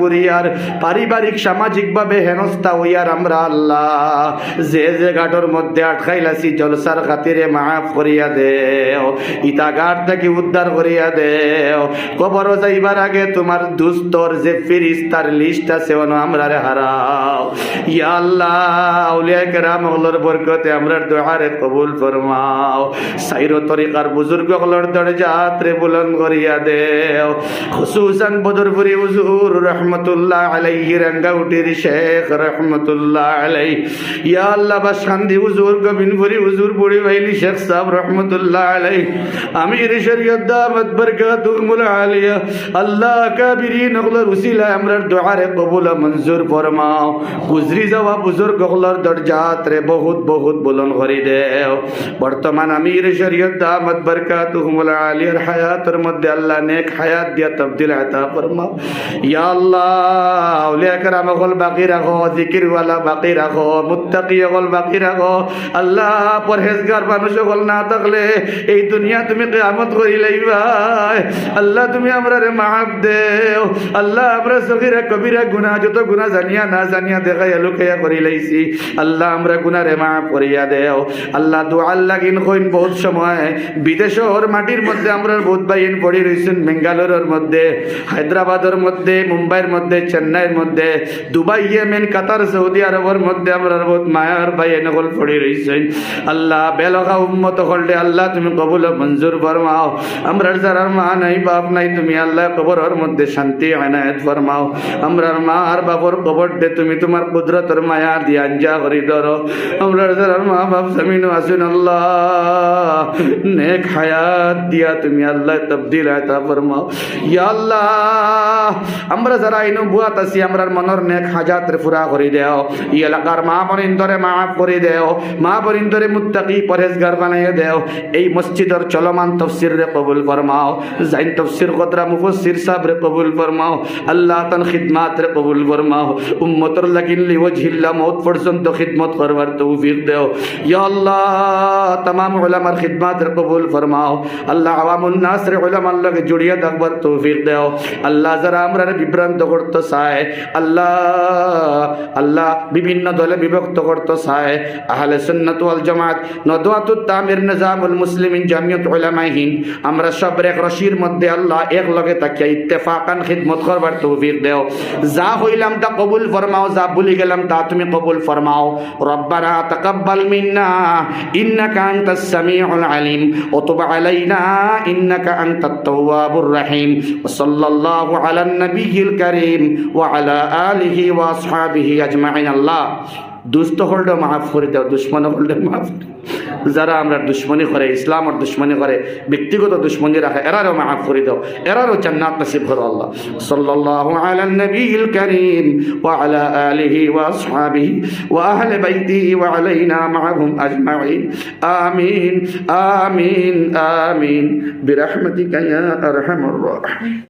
গুরিয়ার, পারিবারিক সামাজিক ভাবে হেনস্থা হইয়ার আমরা আল্লাহ যে যে ঘাটর মধ্যে আটকাইলাছি জলসার খাতিরে মাফ করিয়া দেও, ইটা ঘাট থেকে উদ্ধার করিয়া দেও। কবর যাইবার আগে তোমার দুস্তর যে ফেরেশতার লিস্ট আছে ওনো আমরা রে হারাও ইয়া আল্লাহ। আউলিয়া কেরাম হলর বরকতে আমরার দুআরে কবুল ফরমাও, সাইরো তরিকার বুজুর্গ হলর দরজাত রে বুলন্দ করিয়া দেও। খুসুসান বদরপুরি হুজুর রহমতুল্লাহ আলাইহি, রাঙ্গাউটির শেখ রহমতুল্লাহ আলাইহি, ইয়া আল্লাহ বাসখান্দি হুজুর, গোবিন্দপুরি হুজুর, বুড়ি ভাইলি শেখ সাহেব রহমতুল্লাহ আলাইহি, আমির শরীয়ত দামত বরকাতুহুল আলিয়া আল্লাহ কাবিরিন হলর উসিলা আমরার দুআরে কবুল মঞ্জুর ফরমাও। গুজরি যাওয়া বুজুর্গ হলর দরজাত রে বহুত বহুত বুলন্দ করি দেও। বর্তমান আমির শরীয়ত দামত বরকাতুহুল আলিয়ার হায়াতের মধ্যে আল্লাহ নেক হায়াত দিয়া তবদিল আতা ফরমাও ইয়া আল্লাহ। আউলিয়া কেরাম হল বাকি রাখো, জিকির ওয়ালা বাকি রাখো, মুত্তাকি হল বাকি রাখো আল্লাহ। পরহেজগার মানুষ হল না থাকলে এই দুনিয়া তুমি কিয়ামত করি লাইবা আল্লাহ। তুমি আমরারে মাফ দেও আল্লাহ। আমরা সগীরা কবিরা গুনাহ যত গুনাহ জানিয়া না জানিয়া দেখাইয়া লুকাইয়া করি লাইছি আল্লাহ, আমরা গুনাহরে মাফ করিয়া দেও আল্লাহ। দুআ লাগিন কইন বহুত সময় বিদেশের মাটির মধ্যে আমরা বহুত বাইন পড়ি রইছেন, বেঙ্গালোরের মধ্যে, হায়দ্রাবাদের মধ্যে, মুম্বাইয়ের মধ্যে, চেন্নাইয়ের মধ্যে, দুবাই, ইয়েমেন, কাতার, সৌদি আরবের মধ্যে আমরা বহুত মায়ার বাইন হল পড়ি রইছেন আল্লাহ। বেলগা উম্মত হললে আল্লাহ তুমি কবুল মঞ্জুর ফরমাও। আমরা যারা মা নাই বাপ নাই তুমি আল্লাহ কবরের মধ্যে শান্তি আনায়াত ফরমাও। আমরার মা আর বাবার কবর দে তুমি তোমার কুদরতের মায়া দিয়ে আঞ্জা করি ধরো। আমরা যারা মা বাপ জমিনও আছেন আল্লাহ নেক হায়াত দিয়া তুমি আল্লাহ তবদিল আতা ফরমাও ইয়া আল্লাহ। আমরা যারা ইনো বুয়াত আছি আমরার মনের নেক হাজাত রে পুরা করি দেও। এই এলাকার মা বরিন্দরে মাফ করে দেও, মা বরিন্দরে মুত্তাকি পরহেজগার বানাইয়া দেও। এই মসজিদের চলমান তাফসীর রে কবুল ফরমাও, জাইন তাফসীর কতরা মুফাসসির সাহেব রে কবুল ফরমাও আল্লাহ। তান খিদমাত রে কবুল ফরমাও, উম্মতর লাগিন লিওয়াজহিল্লাহ মউত পর্যন্ত খিদমত করবার তৌফিক দেও ইয়া আল্লাহ। तमाम उलमार खिदमत रे कबूल फरमाओ আল্লাহ। আওয়ামুন নাস রে উলামার লগে জড়িয়ে থাকবার তৌফিক দাও আল্লাহ। যারা আমরা বিভ্রান্ত করতে চায় আল্লাহ, আল্লাহ বিভিন্ন দলে বিভক্ত করতে চায়, আহলে সুন্নাত ওয়াল জামাত, নদওয়াতুত তামির, নিজামুল মুসলিমিন, জামিয়াত উলামায়ে হিন্দ, আমরা সব এক রশির মধ্যে আল্লাহ এক লগে তাকিয়া ইত্তেফাকান খিদমত করবার তৌফিক দাও। যা হইলাম তা কবুল ফরমাও, যা ভুলে গেলাম তা তুমি কবুল ফরমাও। রব্বানা তাকাব্বাল মিন্না ইন্নাকা আনতাস সামিউল আলিম ওয়া তুব আলাইনা ইন্নাকা আনতাত তাওয়াবুর রহিম। ওয়া সাল্লাল্লাহু আলান নবিয়িল কারীম ওয়া আলা আলিহি ওয়া আসহাবিহি আজমাইন। আল্লাহ দুষ্ট হলটা মাফ করে দাও, দুশ্মন হলটা মাফ। যারা আমরা দুশ্মনী করে, ইসলামের দুশ্মনী করে, ব্যক্তিগত দুশ্মনী রাখে, এরারও মাফ করে দাও, এরারও জান্নাত নসিব করো আল্লাহ। সাল্লাল্লাহু আলা নবিয়িল কারীম ওয়া আলা আলিহি ওয়া আসহাবিহি ওয়া আহলি বাইতিহি ওয়া আলাইনা মাআহুম আজমাইন। আমিন আমিন আমিন বিরহমাতিকা ইয়া আরহামার রাহিমিন।